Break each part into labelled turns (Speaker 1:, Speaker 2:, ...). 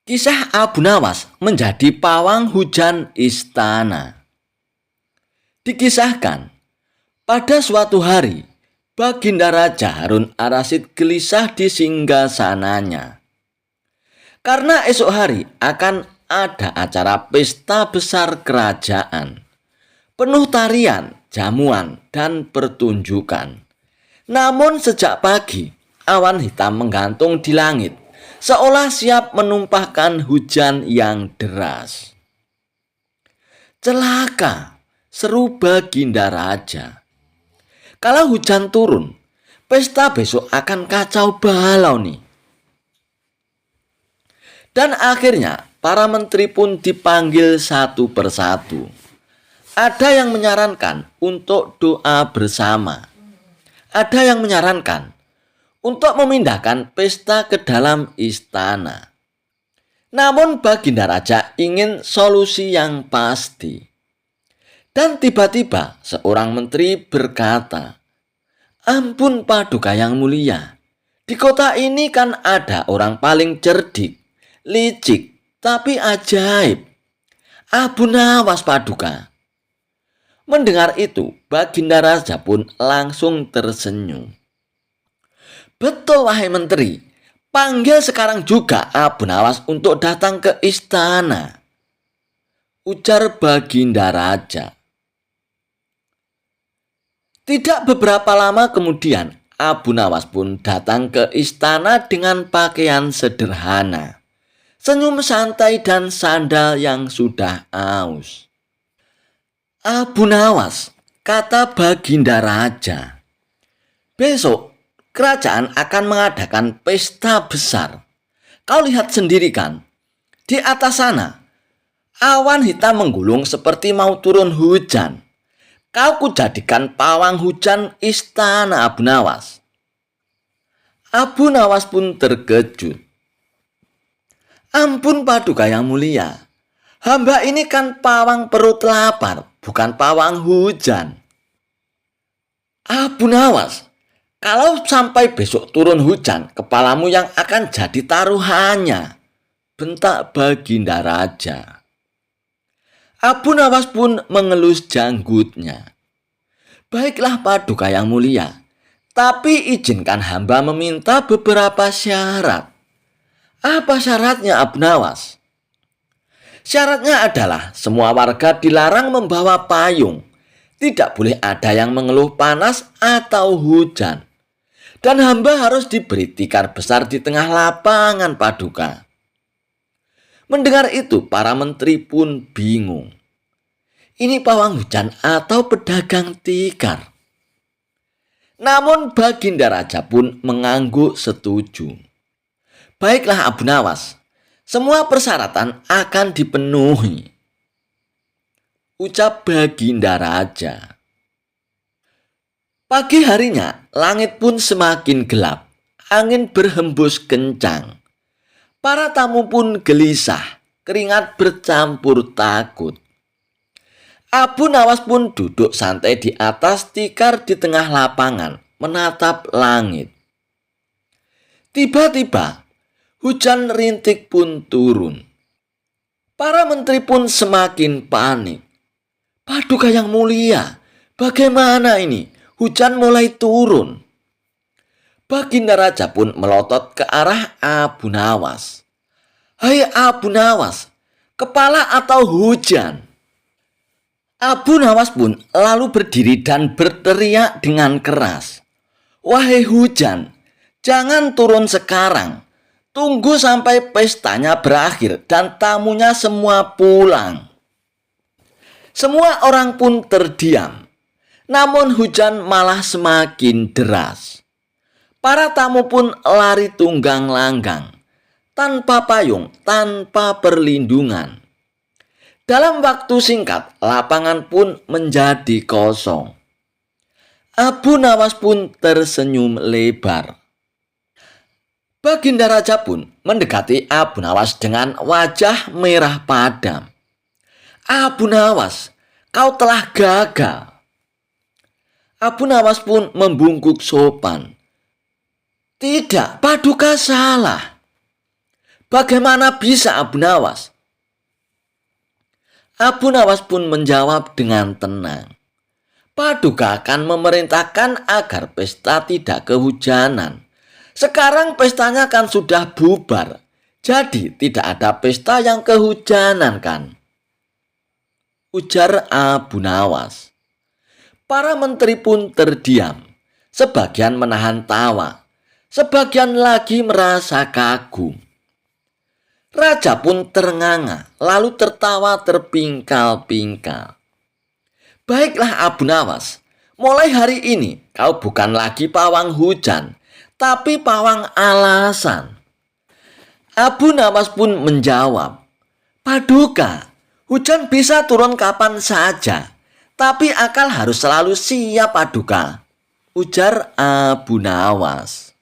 Speaker 1: Kisah Abu Nawas menjadi pawang hujan istana. Dikisahkan, pada suatu hari, Baginda Raja Harun Ar-Rasyid gelisah di singgasananya. Karena esok hari akan ada acara pesta besar kerajaan. Penuh tarian, jamuan, dan pertunjukan. Namun sejak pagi, awan hitam menggantung di langit, seolah siap menumpahkan hujan yang deras. Celaka, seru Baginda Raja. Kalau hujan turun, pesta besok akan kacau balau nih. Dan akhirnya para menteri pun dipanggil satu persatu. Ada yang menyarankan untuk doa bersama. Ada yang menyarankan untuk memindahkan pesta ke dalam istana. Namun Baginda Raja ingin solusi yang pasti. Dan tiba-tiba seorang menteri berkata, "Ampun Paduka yang mulia, di kota ini kan ada orang paling cerdik, licik, tapi ajaib. Abu Nawas Paduka." Mendengar itu, Baginda Raja pun langsung tersenyum. "Betul wahai menteri, panggil sekarang juga Abu Nawas untuk datang ke istana," ujar Baginda Raja. Tidak beberapa lama kemudian, Abu Nawas pun datang ke istana dengan pakaian sederhana, senyum santai dan sandal yang sudah aus. "Abu Nawas," kata Baginda Raja, "besok kerajaan akan mengadakan pesta besar. Kau lihat sendiri kan, di atas sana awan hitam menggulung seperti mau turun hujan. Kau kujadikan pawang hujan istana Abu Nawas." Abu Nawas pun terkejut. "Ampun Paduka yang mulia, hamba ini kan pawang perut lapar, bukan pawang hujan." "Abu Nawas, kalau sampai besok turun hujan, kepalamu yang akan jadi taruhannya," bentak Baginda Raja. Abu Nawas pun mengelus janggutnya. "Baiklah Paduka yang mulia, tapi izinkan hamba meminta beberapa syarat." "Apa syaratnya Abu Nawas?" "Syaratnya adalah semua warga dilarang membawa payung. Tidak boleh ada yang mengeluh panas atau hujan. Dan hamba harus diberi tikar besar di tengah lapangan Paduka." Mendengar itu, para menteri pun bingung. Ini pawang hujan atau pedagang tikar? Namun Baginda Raja pun mengangguk setuju. "Baiklah Abu Nawas, semua persyaratan akan dipenuhi," ucap Baginda Raja. Pagi harinya, langit pun semakin gelap. Angin berhembus kencang. Para tamu pun gelisah, keringat bercampur takut. Abu Nawas pun duduk santai di atas tikar di tengah lapangan, menatap langit. Tiba-tiba, hujan rintik pun turun. Para menteri pun semakin panik. "Paduka yang mulia, bagaimana ini? Hujan mulai turun." Baginda Raja pun melotot ke arah Abu Nawas. "Hai Abu Nawas, kepala atau hujan?" Abu Nawas pun lalu berdiri dan berteriak dengan keras, "Wahai hujan, jangan turun sekarang. Tunggu sampai pestanya berakhir dan tamunya semua pulang." Semua orang pun terdiam. Namun hujan malah semakin deras. Para tamu pun lari tunggang langgang, tanpa payung, tanpa perlindungan. Dalam waktu singkat, lapangan pun menjadi kosong. Abu Nawas pun tersenyum lebar. Baginda Raja pun mendekati Abu Nawas dengan wajah merah padam. "Abu Nawas, kau telah gagal." Abu Nawas pun membungkuk sopan. "Tidak, Paduka salah." Bagaimana bisa Abu Nawas? Abu Nawas pun menjawab dengan tenang. Paduka akan memerintahkan agar pesta tidak kehujanan. Sekarang pestanya kan sudah bubar, jadi tidak ada pesta yang kehujanan kan? Ujar Abu Nawas. Para menteri pun terdiam. Sebagian menahan tawa, sebagian lagi merasa kagum. Raja pun ternganga, lalu tertawa terpingkal-pingkal. Baiklah Abu Nawas, mulai hari ini kau bukan lagi pawang hujan, tapi pawang alasan. Abu Nawas pun menjawab, Paduka, hujan bisa turun kapan saja, tapi akal harus selalu siap Paduka. Ujar Abu Nawas.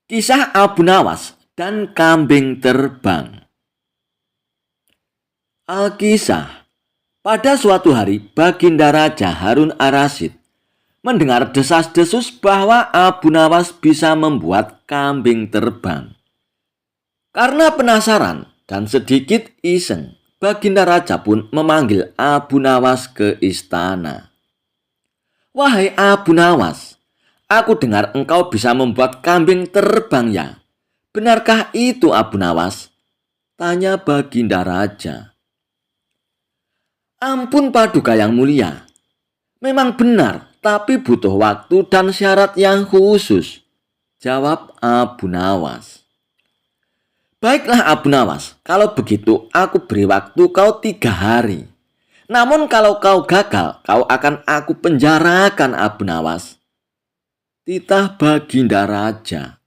Speaker 1: Kisah Abu Nawas dan kambing terbang. Alkisah. Pada suatu hari, Baginda Raja Harun Ar-Rasyid mendengar desas-desus bahwa Abu Nawas bisa membuat kambing terbang. Karena penasaran dan sedikit iseng, Baginda Raja pun memanggil Abu Nawas ke istana. Wahai Abu Nawas, aku dengar engkau bisa membuat kambing terbang ya. Benarkah itu Abu Nawas? Tanya Baginda Raja. Ampun Paduka yang mulia, memang benar, tapi butuh waktu dan syarat yang khusus. Jawab Abu Nawas. Baiklah Abu Nawas, kalau begitu aku beri waktu kau 3 hari. Namun kalau kau gagal, kau akan aku penjarakan Abu Nawas. Titah Baginda Raja.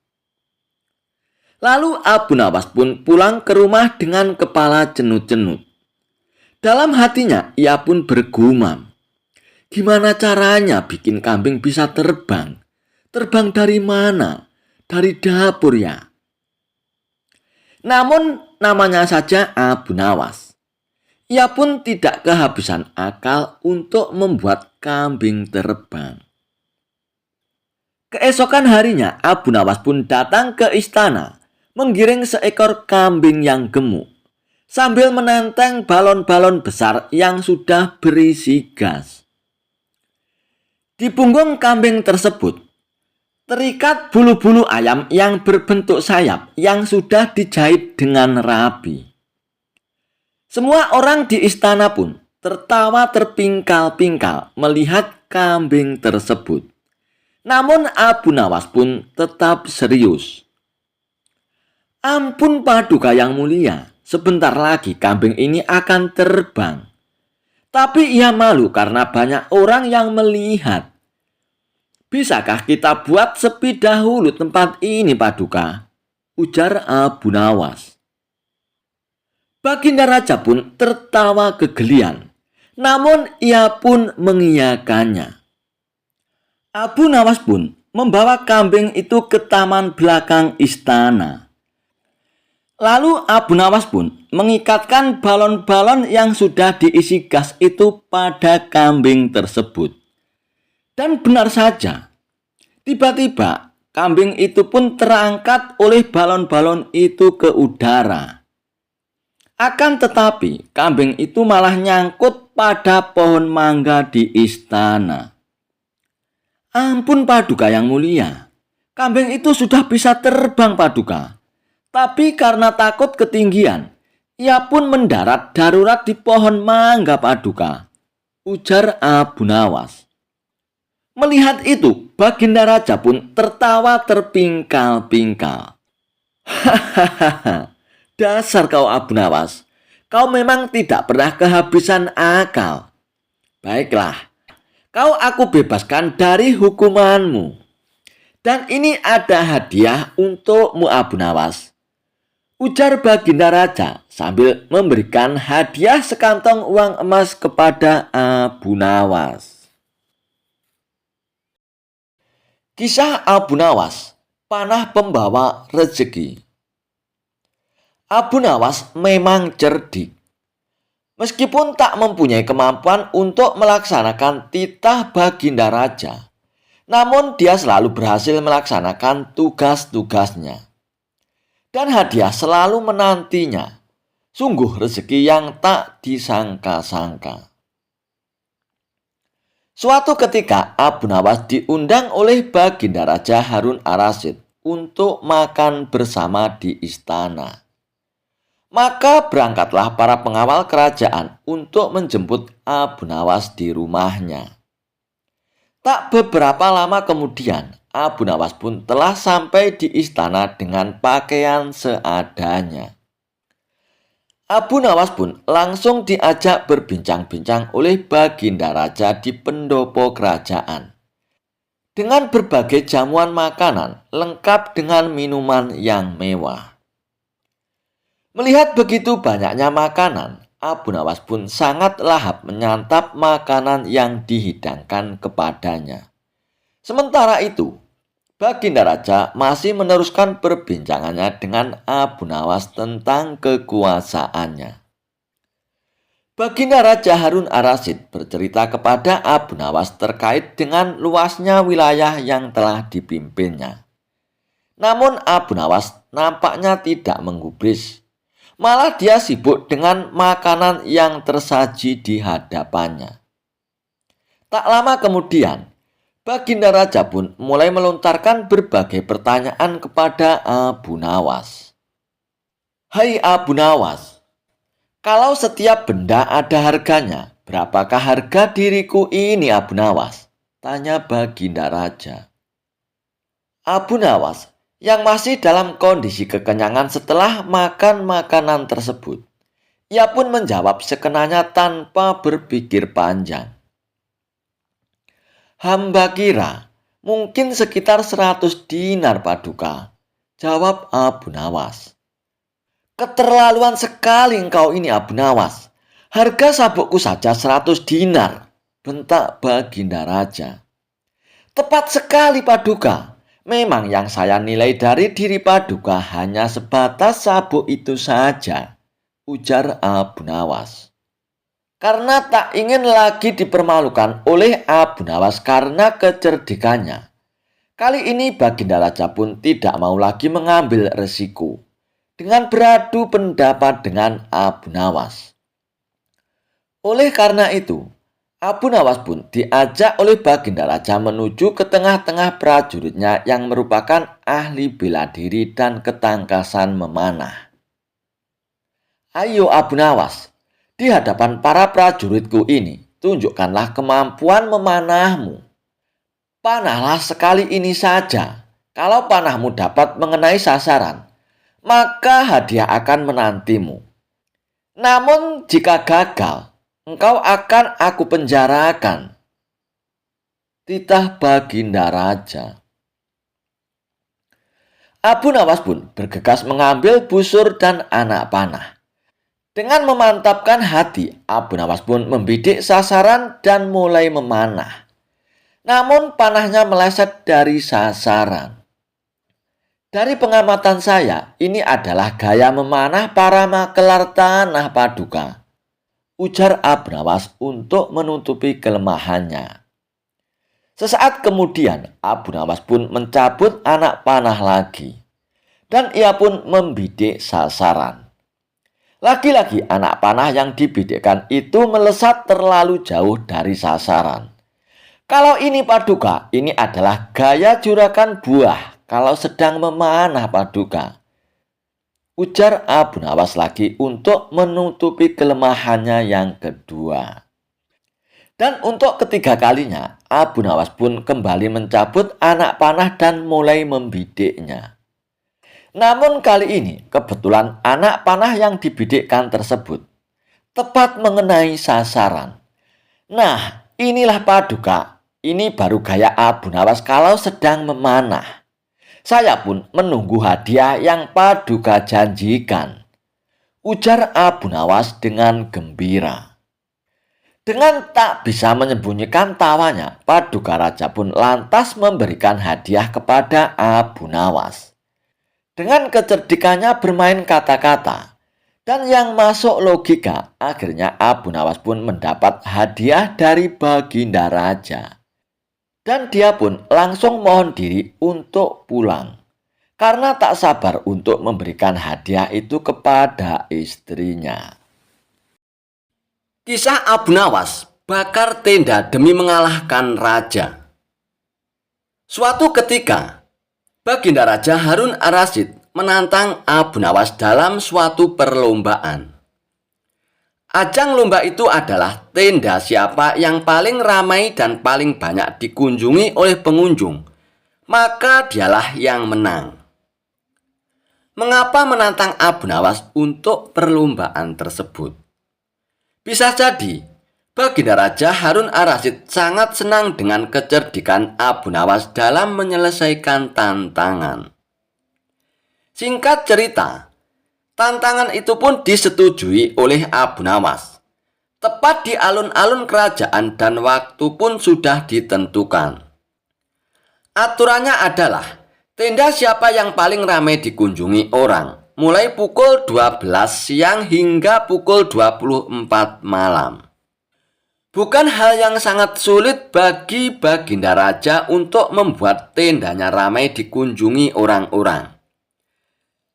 Speaker 1: Lalu Abu Nawas pun pulang ke rumah dengan kepala cenut-cenut. Dalam hatinya ia pun bergumam. Gimana caranya bikin kambing bisa terbang? Terbang dari mana? Dari dapur ya? Namun namanya saja Abu Nawas. Ia pun tidak kehabisan akal untuk membuat kambing terbang. Keesokan harinya Abu Nawas pun datang ke istana, menggiring seekor kambing yang gemuk, sambil menenteng balon-balon besar yang sudah berisi gas. Di punggung kambing tersebut terikat bulu-bulu ayam yang berbentuk sayap yang sudah dijahit dengan rapi. Semua orang di istana pun tertawa terpingkal-pingkal melihat kambing tersebut. Namun Abu Nawas pun tetap serius. Ampun Paduka yang mulia, sebentar lagi kambing ini akan terbang. Tapi ia malu karena banyak orang yang melihat. Bisakah kita buat sepi dahulu tempat ini Paduka? Ujar Abu Nawas. Baginda Raja pun tertawa kegelian. Namun ia pun mengiyakannya. Abu Nawas pun membawa kambing itu ke taman belakang istana. Lalu Abu Nawas pun mengikatkan balon-balon yang sudah diisi gas itu pada kambing tersebut. Dan benar saja, tiba-tiba kambing itu pun terangkat oleh balon-balon itu ke udara. Akan tetapi kambing itu malah nyangkut pada pohon mangga di istana. Ampun Paduka yang mulia, kambing itu sudah bisa terbang Paduka. Tapi karena takut ketinggian, ia pun mendarat darurat di pohon mangga Paduka. Ujar Abu Nawas. Melihat itu, Baginda Raja pun tertawa terpingkal-pingkal. Hahaha, dasar kau Abu Nawas, kau memang tidak pernah kehabisan akal. Baiklah, kau aku bebaskan dari hukumanmu. Dan ini ada hadiah untukmu Abu Nawas. Ujar Baginda Raja sambil memberikan hadiah sekantong uang emas kepada Abu Nawas. Kisah Abu Nawas, panah pembawa rezeki. Abu Nawas memang cerdik. Meskipun tak mempunyai kemampuan untuk melaksanakan titah Baginda Raja, namun dia selalu berhasil melaksanakan tugas-tugasnya. Dan hadiah selalu menantinya. Sungguh rezeki yang tak disangka-sangka. Suatu ketika Abu Nawas diundang oleh Baginda Raja Harun Ar-Rasyid untuk makan bersama di istana. Maka berangkatlah para pengawal kerajaan untuk menjemput Abu Nawas di rumahnya. Tak beberapa lama kemudian, Abu Nawas pun telah sampai di istana dengan pakaian seadanya. Abu Nawas pun langsung diajak berbincang-bincang oleh Baginda Raja di pendopo kerajaan. Dengan berbagai jamuan makanan lengkap dengan minuman yang mewah. Melihat begitu banyaknya makanan, Abu Nawas pun sangat lahap menyantap makanan yang dihidangkan kepadanya. Sementara itu, Baginda Raja masih meneruskan perbincangannya dengan Abu Nawas tentang kekuasaannya. Baginda Raja Harun Ar-Rasyid bercerita kepada Abu Nawas terkait dengan luasnya wilayah yang telah dipimpinnya. Namun Abu Nawas nampaknya tidak menggubris. Malah dia sibuk dengan makanan yang tersaji di hadapannya. Tak lama kemudian, Baginda Raja pun mulai melontarkan berbagai pertanyaan kepada Abu Nawas. Hai Abu Nawas, kalau setiap benda ada harganya, berapakah harga diriku ini Abu Nawas? Tanya Baginda Raja. Abu Nawas yang masih dalam kondisi kekenyangan setelah makan makanan tersebut, ia pun menjawab sekenanya tanpa berpikir panjang. Hamba kira mungkin sekitar 100 dinar Paduka, jawab Abu Nawas. Keterlaluan sekali engkau ini Abu Nawas. Harga sabukku saja 100 dinar, bentak Baginda Raja. Tepat sekali Paduka. Memang yang saya nilai dari diri Paduka hanya sebatas sabuk itu saja, ujar Abu Nawas. Karena tak ingin lagi dipermalukan oleh Abu Nawas karena kecerdikannya. Kali ini Baginda Raja pun tidak mau lagi mengambil resiko dengan beradu pendapat dengan Abu Nawas. Oleh karena itu, Abu Nawas pun diajak oleh Baginda Raja menuju ke tengah-tengah prajuritnya yang merupakan ahli bela diri dan ketangkasan memanah. Ayo Abu Nawas, di hadapan para prajuritku ini, tunjukkanlah kemampuan memanahmu. Panahlah sekali ini saja. Kalau panahmu dapat mengenai sasaran, maka hadiah akan menantimu. Namun jika gagal, engkau akan aku penjarakan. Titah Baginda Raja. Abu Nawas pun bergegas mengambil busur dan anak panah. Dengan memantapkan hati, Abu Nawas pun membidik sasaran dan mulai memanah. Namun panahnya meleset dari sasaran. Dari pengamatan saya, ini adalah gaya memanah para makelar tanah Paduka, ujar Abu Nawas untuk menutupi kelemahannya. Sesaat kemudian, Abu Nawas pun mencabut anak panah lagi. Dan ia pun membidik sasaran. Lagi-lagi anak panah yang dibidikkan itu melesat terlalu jauh dari sasaran. Kalau ini Paduka, ini adalah gaya juragan buah kalau sedang memanah Paduka, ujar Abu Nawas lagi untuk menutupi kelemahannya yang kedua. Dan untuk ketiga kalinya, Abu Nawas pun kembali mencabut anak panah dan mulai membidiknya. Namun kali ini kebetulan anak panah yang dibidikkan tersebut tepat mengenai sasaran. Nah, inilah Paduka. Ini baru gaya Abu Nawas kalau sedang memanah. Saya pun menunggu hadiah yang Paduka janjikan, ujar Abu Nawas dengan gembira. Dengan tak bisa menyembunyikan tawanya, Paduka Raja pun lantas memberikan hadiah kepada Abu Nawas. Dengan kecerdikannya bermain kata-kata dan yang masuk logika, akhirnya Abu Nawas pun mendapat hadiah dari Baginda Raja. Dan dia pun langsung mohon diri untuk pulang. karena tak sabar untuk memberikan hadiah itu kepada istrinya. Kisah Abu Nawas bakar tenda demi mengalahkan raja. Suatu ketika, Baginda Raja Harun Ar-Rasyid menantang Abu Nawas dalam suatu perlombaan. Ajang lomba itu adalah tenda siapa yang paling ramai dan paling banyak dikunjungi oleh pengunjung, maka dialah yang menang. Mengapa menantang Abu Nawas untuk perlombaan tersebut? Bisa jadi, Baginda Raja Harun Ar-Rasyid sangat senang dengan kecerdikan Abu Nawas dalam menyelesaikan tantangan. Singkat cerita, tantangan itu pun disetujui oleh Abu Nawas. Tepat di alun-alun kerajaan dan waktu pun sudah ditentukan. Aturannya adalah tenda siapa yang paling ramai dikunjungi orang, mulai pukul 12 siang hingga pukul 24 malam. Bukan hal yang sangat sulit bagi Baginda Raja untuk membuat tendanya ramai dikunjungi orang-orang.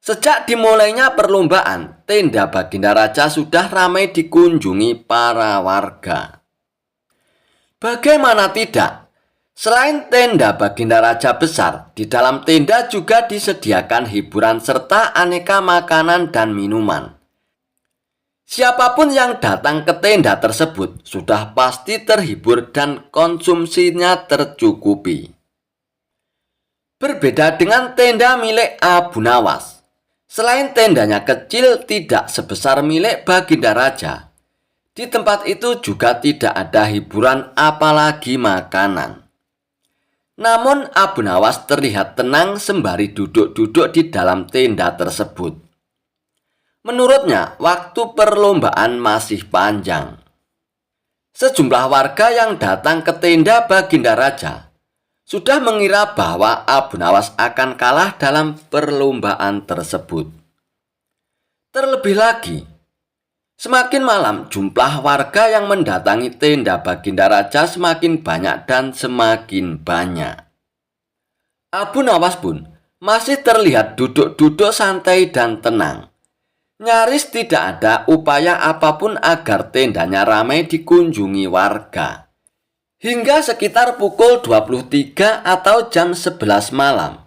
Speaker 1: Sejak dimulainya perlombaan, tenda Baginda Raja sudah ramai dikunjungi para warga. Bagaimana tidak? Selain tenda Baginda Raja besar, di dalam tenda juga disediakan hiburan serta aneka makanan dan minuman. Siapapun yang datang ke tenda tersebut sudah pasti terhibur dan konsumsinya tercukupi. Berbeda dengan tenda milik Abu Nawas. Selain tendanya kecil tidak sebesar milik Baginda Raja, di tempat itu juga tidak ada hiburan apalagi makanan. Namun Abu Nawas terlihat tenang sembari duduk-duduk di dalam tenda tersebut. Menurutnya, waktu perlombaan masih panjang. Sejumlah warga yang datang ke tenda Baginda Raja sudah mengira bahwa Abu Nawas akan kalah dalam perlombaan tersebut. Terlebih lagi, semakin malam jumlah warga yang mendatangi tenda Baginda Raja semakin banyak dan semakin banyak. Abu Nawas pun masih terlihat duduk-duduk santai dan tenang. Nyaris tidak ada upaya apapun agar tendanya ramai dikunjungi warga. Hingga sekitar pukul 23 atau jam 11 malam,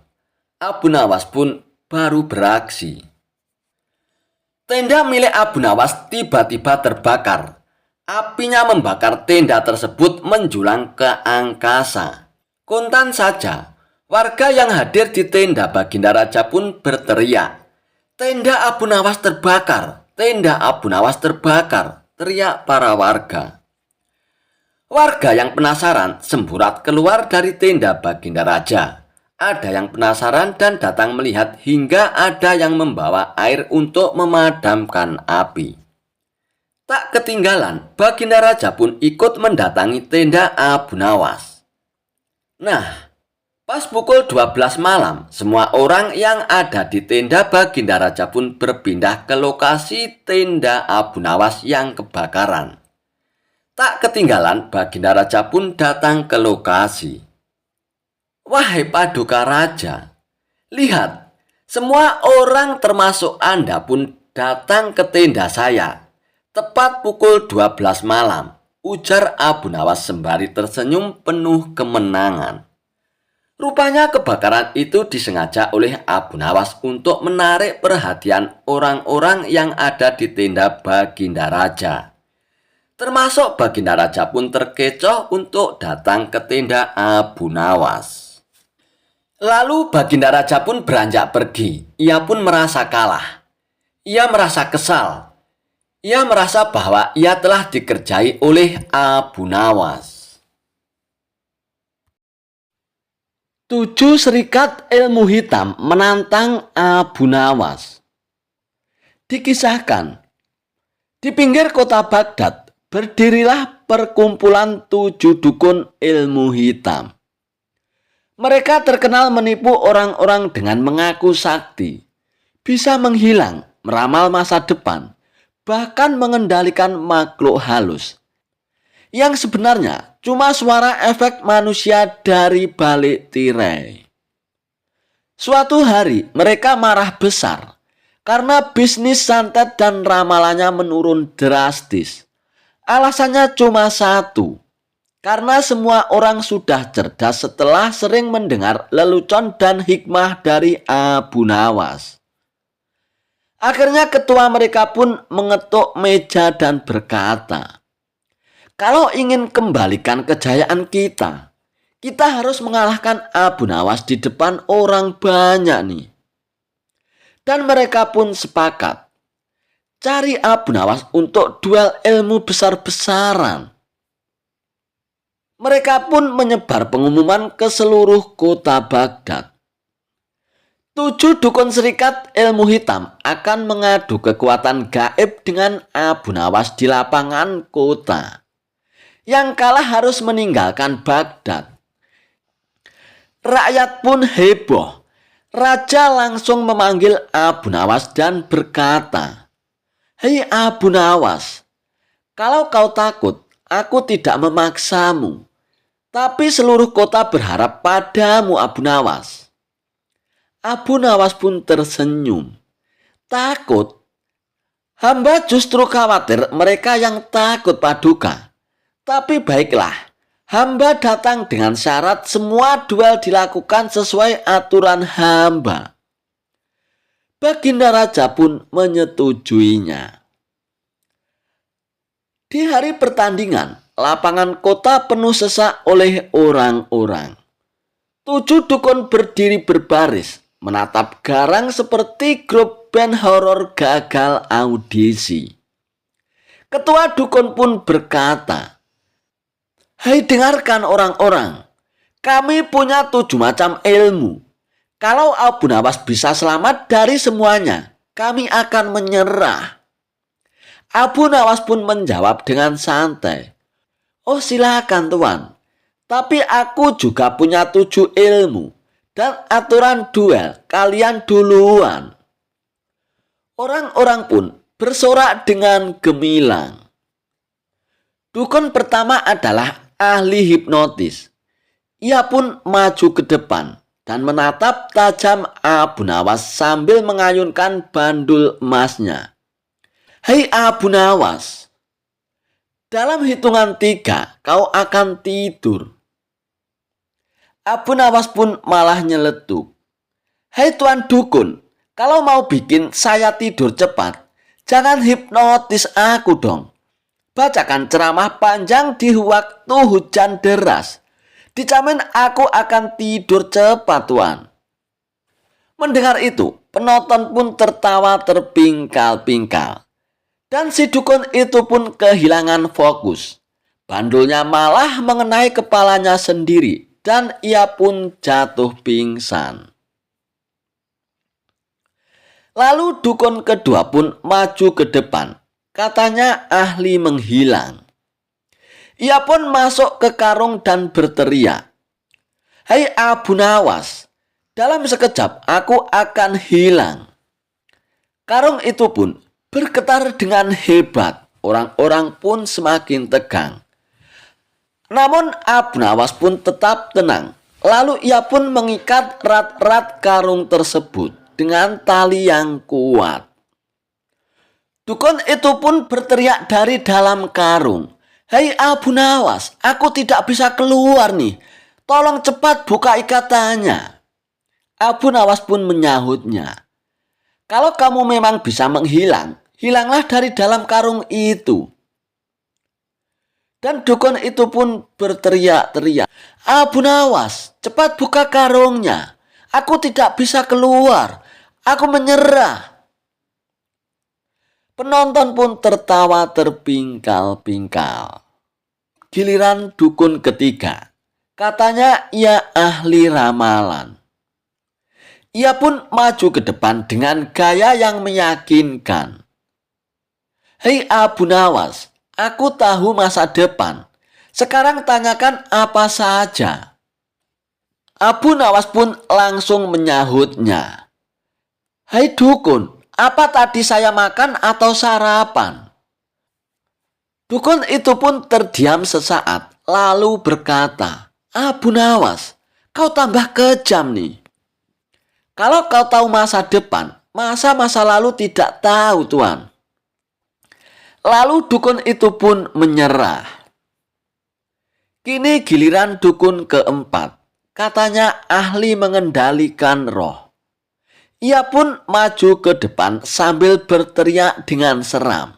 Speaker 1: Abu Nawas pun baru beraksi. Tenda milik Abu Nawas tiba-tiba terbakar. Apinya membakar tenda tersebut menjulang ke angkasa. Kontan saja, warga yang hadir di tenda Baginda Raja pun berteriak, "Tenda Abu Nawas terbakar! Tenda Abu Nawas terbakar!" teriak para warga. Warga yang penasaran semburat keluar dari tenda Baginda Raja. Ada yang penasaran dan datang melihat hingga ada yang membawa air untuk memadamkan api. Tak ketinggalan, Baginda Raja pun ikut mendatangi tenda Abu Nawas. Nah, pas pukul 12 malam, semua orang yang ada di tenda Baginda Raja pun berpindah ke lokasi tenda Abu Nawas yang kebakaran. Tak ketinggalan, Baginda Raja pun datang ke lokasi. "Wahai Paduka Raja, lihat, semua orang termasuk Anda pun datang ke tenda saya. Tepat pukul 12 malam, ujar Abu Nawas sembari tersenyum penuh kemenangan. Rupanya kebakaran itu disengaja oleh Abu Nawas untuk menarik perhatian orang-orang yang ada di tenda Baginda Raja. Termasuk Baginda Raja pun terkecoh untuk datang ke tenda Abu Nawas. Lalu Baginda Raja pun beranjak pergi. Ia pun merasa kalah. Ia merasa kesal. Ia merasa bahwa ia telah dikerjai oleh Abu Nawas. 7 serikat ilmu hitam menantang Abu Nawas. Dikisahkan, di pinggir kota Baghdad berdirilah perkumpulan 7 dukun ilmu hitam. Mereka terkenal menipu orang-orang dengan mengaku sakti, bisa menghilang, meramal masa depan, bahkan mengendalikan makhluk halus. Yang sebenarnya cuma suara efek manusia dari balik tirai. Suatu hari mereka marah besar karena bisnis santet dan ramalannya menurun drastis. Alasannya cuma satu, karena semua orang sudah cerdas setelah sering mendengar lelucon dan hikmah dari Abu Nawas. Akhirnya ketua mereka pun mengetuk meja dan berkata, "Kalau ingin kembalikan kejayaan kita harus mengalahkan Abu Nawas di depan orang banyak nih." Dan mereka pun sepakat cari Abu Nawas untuk duel ilmu besar-besaran. Mereka pun menyebar pengumuman ke seluruh kota Baghdad. 7 dukun serikat ilmu hitam akan mengadu kekuatan gaib dengan Abu Nawas di lapangan kota. Yang kalah harus meninggalkan Baghdad. Rakyat pun heboh. Raja langsung memanggil Abu Nawas dan berkata, "Hei Abu Nawas, kalau kau takut, aku tidak memaksamu. Tapi seluruh kota berharap padamu, Abu Nawas." Abu Nawas pun tersenyum. "Takut? Hamba justru khawatir mereka yang takut Paduka. Tapi baiklah, hamba datang dengan syarat semua duel dilakukan sesuai aturan hamba." Baginda Raja pun menyetujuinya. Di hari pertandingan, lapangan kota penuh sesak oleh orang-orang. 7 dukun berdiri berbaris, menatap garang seperti grup band horor gagal audisi. Ketua dukun pun berkata, "Hai dengarkan orang-orang, kami punya 7 macam ilmu. Kalau Abu Nawas bisa selamat dari semuanya, kami akan menyerah." Abu Nawas pun menjawab dengan santai, "Oh silakan tuan, tapi aku juga punya 7 ilmu dan aturan duel kalian duluan." Orang-orang pun bersorak dengan gemilang. Dukun pertama adalah ahli hipnotis. Ia pun maju ke depan dan menatap tajam Abu Nawas sambil mengayunkan bandul emasnya. "Hei Abu Nawas, dalam hitungan 3 kau akan tidur." Abu Nawas pun malah nyeletuk, "Hei Tuan Dukun, kalau mau bikin saya tidur cepat, jangan hipnotis aku dong. Bacakan ceramah panjang di waktu hujan deras. Dijamin aku akan tidur cepat, Tuan." Mendengar itu, penonton pun tertawa terpingkal-pingkal. Dan si dukun itu pun kehilangan fokus. Bandulnya malah mengenai kepalanya sendiri dan ia pun jatuh pingsan. Lalu dukun kedua pun maju ke depan. Katanya ahli menghilang. Ia pun masuk ke karung dan berteriak, "Hei Abu Nawas, dalam sekejap aku akan hilang." Karung itu pun bergetar dengan hebat. Orang-orang pun semakin tegang. Namun Abu Nawas pun tetap tenang. Lalu ia pun mengikat erat-erat karung tersebut dengan tali yang kuat. Dukun itu pun berteriak dari dalam karung, "Hei Abu Nawas, aku tidak bisa keluar nih. Tolong cepat buka ikatannya." Abu Nawas pun menyahutnya, "Kalau kamu memang bisa menghilang, hilanglah dari dalam karung itu." Dan dukun itu pun berteriak-teriak, "Abu Nawas, cepat buka karungnya. Aku tidak bisa keluar. Aku menyerah." Penonton pun tertawa terpingkal-pingkal. Giliran dukun ketiga. Katanya ia ahli ramalan. Ia pun maju ke depan dengan gaya yang meyakinkan. "Hei Abu Nawas, aku tahu masa depan. Sekarang tanyakan apa saja." Abu Nawas pun langsung menyahutnya, "Hai dukun, apa tadi saya makan atau sarapan?" Dukun itu pun terdiam sesaat, lalu berkata, "Abu Nawas, kau tambah kejam nih. Kalau kau tahu masa depan, masa lalu tidak tahu, Tuan. Lalu dukun itu pun menyerah. Kini giliran dukun keempat. Katanya ahli mengendalikan roh. Ia pun maju ke depan sambil berteriak dengan seram.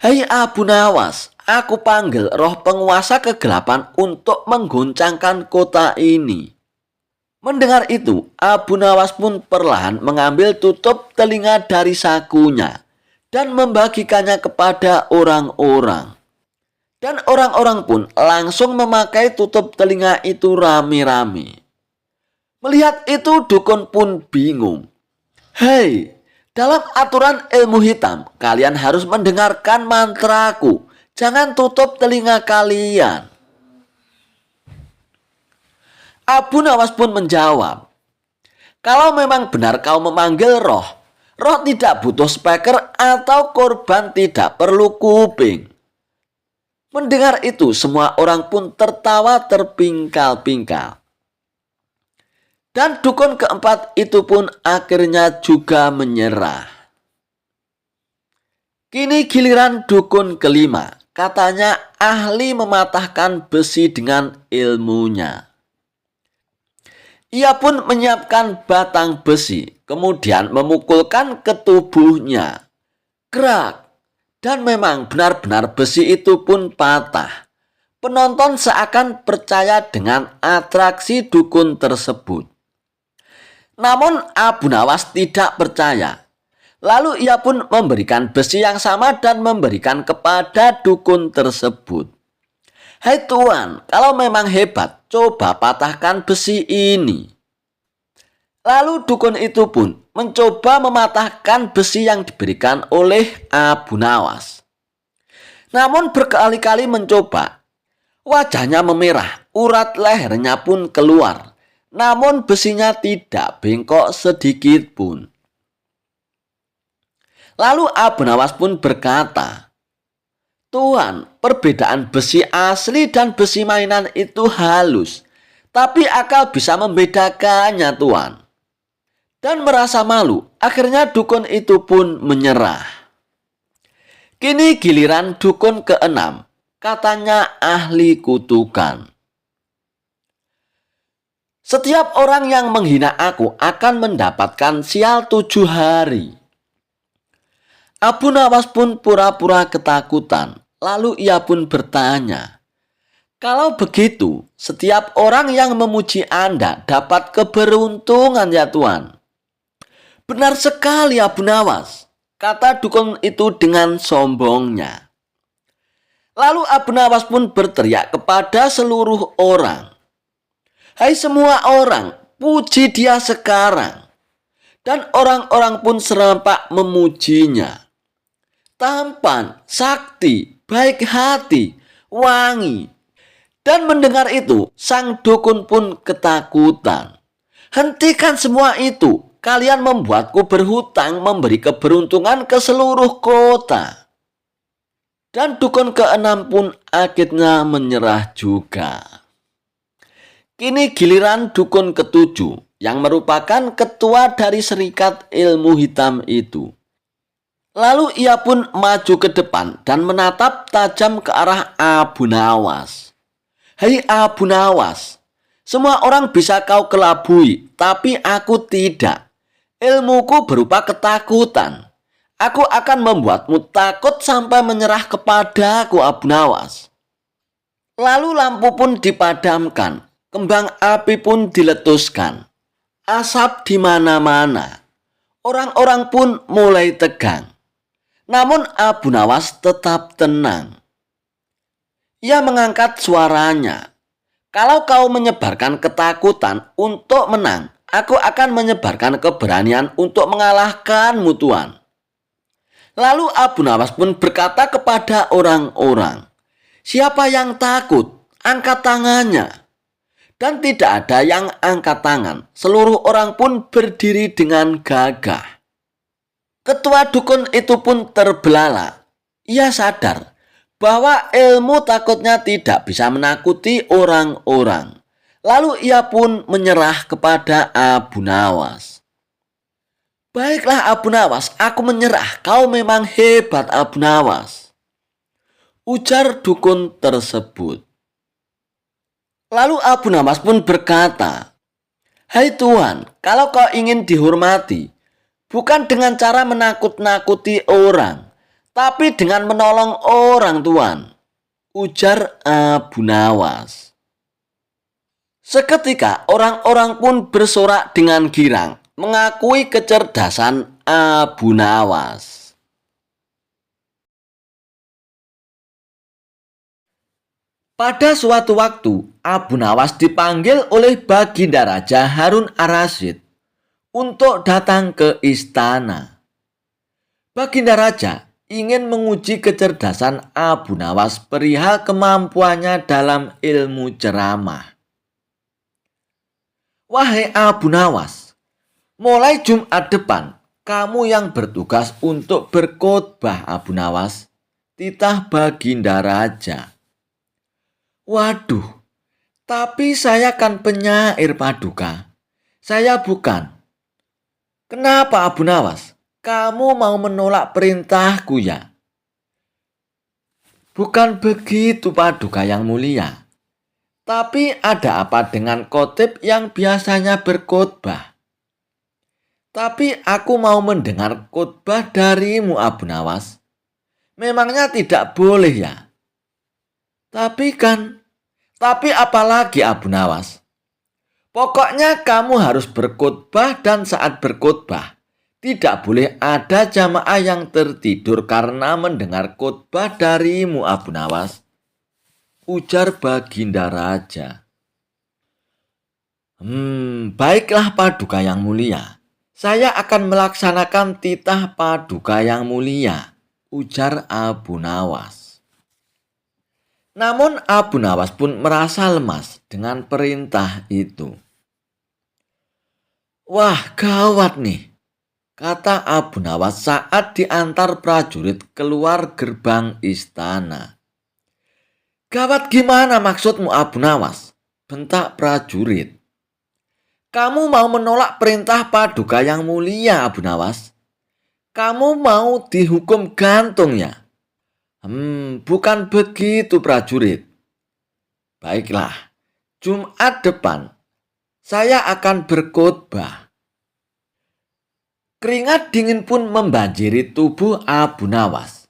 Speaker 1: "Hei Abu Nawas, aku panggil roh penguasa kegelapan untuk mengguncangkan kota ini." Mendengar itu, Abu Nawas pun perlahan mengambil tutup telinga dari sakunya dan membagikannya kepada orang-orang. Dan orang-orang pun langsung memakai tutup telinga itu rame-rame. Melihat itu, dukun pun bingung. "Hei, dalam aturan ilmu hitam, kalian harus mendengarkan mantraku. Jangan tutup telinga kalian." Abu Nawas pun menjawab, "Kalau memang benar kau memanggil roh, roh tidak butuh speaker atau korban tidak perlu kuping." Mendengar itu, semua orang pun tertawa terpingkal-pingkal. Dan dukun keempat itu pun akhirnya juga menyerah. Kini giliran dukun kelima. Katanya ahli mematahkan besi dengan ilmunya. Ia pun menyiapkan batang besi, kemudian memukulkan ke tubuhnya. Gerak. Dan memang benar-benar besi itu pun patah. Penonton seakan percaya dengan atraksi dukun tersebut. Namun Abu Nawas tidak percaya. Lalu ia pun memberikan besi yang sama dan memberikan kepada dukun tersebut. "Hai Tuan, kalau memang hebat, coba patahkan besi ini." Lalu dukun itu pun mencoba mematahkan besi yang diberikan oleh Abu Nawas. Namun berkali-kali mencoba, wajahnya memerah, urat lehernya pun keluar. Namun besinya tidak bengkok sedikit pun. Lalu Abu Nawas pun berkata, "Tuan, perbedaan besi asli dan besi mainan itu halus, tapi akal bisa membedakannya, Tuan." Dan merasa malu, akhirnya dukun itu pun menyerah. Kini giliran dukun keenam. Katanya ahli kutukan. "Setiap orang yang menghina aku akan mendapatkan sial 7 hari. Abu Nawas pun pura-pura ketakutan. Lalu ia pun bertanya, "Kalau begitu, setiap orang yang memuji Anda dapat keberuntungan ya Tuan?" "Benar sekali Abu Nawas," kata dukun itu dengan sombongnya. Lalu Abu Nawas pun berteriak kepada seluruh orang, "Hai semua orang, puji dia sekarang." Dan orang-orang pun serempak memujinya. Tampan, sakti, baik hati, wangi. Dan mendengar itu, sang dukun pun ketakutan. "Hentikan semua itu. Kalian membuatku berhutang memberi keberuntungan ke seluruh kota." Dan dukun keenam pun akhirnya menyerah juga. Kini giliran dukun ketujuh yang merupakan ketua dari serikat ilmu hitam itu. Lalu ia pun maju ke depan dan menatap tajam ke arah Abu Nawas. "Hei Abu Nawas, semua orang bisa kau kelabui, tapi aku tidak. Ilmuku berupa ketakutan. Aku akan membuatmu takut sampai menyerah kepadaku, Abu Nawas." Lalu lampu pun dipadamkan, kembang api pun diletuskan. Asap di mana-mana. Orang-orang pun mulai tegang. Namun Abu Nawas tetap tenang. Ia mengangkat suaranya. "Kalau kau menyebarkan ketakutan untuk menang, aku akan menyebarkan keberanian untuk mengalahkanmu, Tuan." Lalu Abu Nawas pun berkata kepada orang-orang, "Siapa yang takut, angkat tangannya." Dan tidak ada yang angkat tangan. Seluruh orang pun berdiri dengan gagah. Ketua dukun itu pun terbelalak. Ia sadar bahwa ilmu takutnya tidak bisa menakuti orang-orang. Lalu ia pun menyerah kepada Abu Nawas. Baiklah Abu Nawas, aku menyerah. Kau memang hebat Abu Nawas, ujar dukun tersebut. Lalu Abu Nawas pun berkata, "Hai Tuan, kalau kau ingin dihormati, bukan dengan cara menakut-nakuti orang, tapi dengan menolong orang Tuan," ujar Abu Nawas. Seketika orang-orang pun bersorak dengan girang, mengakui kecerdasan Abu Nawas. Pada suatu waktu, Abu Nawas dipanggil oleh Baginda Raja Harun ar-Rasyid untuk datang ke istana. Baginda Raja ingin menguji kecerdasan Abu Nawas perihal kemampuannya dalam ilmu ceramah. "Wahai Abu Nawas, mulai Jumat depan, kamu yang bertugas untuk berkhotbah Abu Nawas," titah Baginda Raja. "Waduh, tapi saya kan penyair Paduka. Saya bukan." "Kenapa Abu Nawas? Kamu mau menolak perintahku ya?" "Bukan begitu Paduka yang mulia. Tapi ada apa dengan khotib yang biasanya berkhotbah? Tapi aku mau mendengar khotbah darimu Abu Nawas. Memangnya tidak boleh ya?" Tapi apalagi Abu Nawas? Pokoknya kamu harus berkhotbah dan saat berkhotbah tidak boleh ada jamaah yang tertidur karena mendengar khotbah darimu Abu Nawas, ujar Baginda Raja. Baiklah Paduka yang mulia. Saya akan melaksanakan titah Paduka yang mulia, ujar Abu Nawas. Namun Abu Nawas pun merasa lemas dengan perintah itu. "Wah, gawat nih," kata Abu Nawas saat diantar prajurit keluar gerbang istana. "Gawat gimana maksudmu Abu Nawas?" bentak prajurit. "Kamu mau menolak perintah Paduka yang mulia Abu Nawas? Kamu mau dihukum gantung ya?" Bukan begitu prajurit. Baiklah, Jumat depan saya akan berkhotbah." Keringat dingin pun membanjiri tubuh Abu Nawas.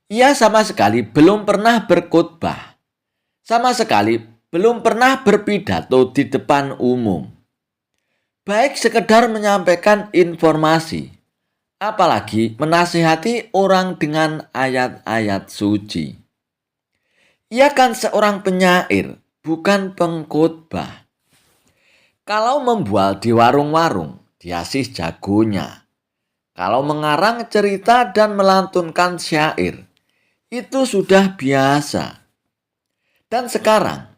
Speaker 1: Ia sama sekali belum pernah berkhotbah. Sama sekali belum pernah berpidato di depan umum. Baik sekedar menyampaikan informasi, apalagi menasihati orang dengan ayat-ayat suci. Ia kan seorang penyair, bukan pengkhotbah. Kalau membual di warung-warung, dia sih jagonya. Kalau mengarang cerita dan melantunkan syair, itu sudah biasa. Dan sekarang,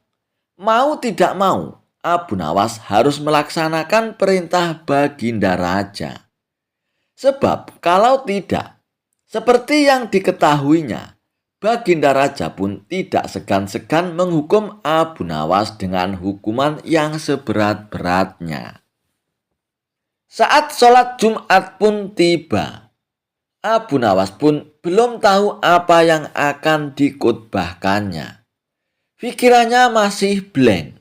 Speaker 1: mau tidak mau, Abu Nawas harus melaksanakan perintah Baginda Raja. Sebab kalau tidak, seperti yang diketahuinya, Baginda Raja pun tidak segan-segan menghukum Abu Nawas dengan hukuman yang seberat-beratnya. Saat sholat Jumat pun tiba. Abu Nawas pun belum tahu apa yang akan dikhotbahkannya. Pikirannya masih blank.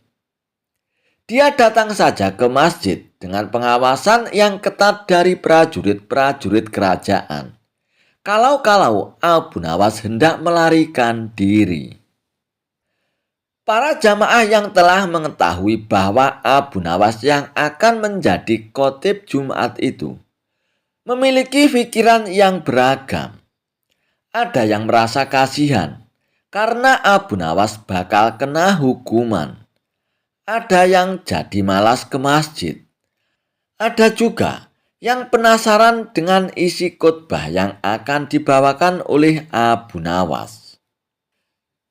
Speaker 1: Dia datang saja ke masjid dengan pengawasan yang ketat dari prajurit-prajurit kerajaan. Kalau-kalau Abu Nawas hendak melarikan diri. Para jamaah yang telah mengetahui bahwa Abu Nawas yang akan menjadi khotib Jumat itu memiliki pikiran yang beragam. Ada yang merasa kasihan karena Abu Nawas bakal kena hukuman. Ada yang jadi malas ke masjid. Ada juga yang penasaran dengan isi khotbah yang akan dibawakan oleh Abu Nawas.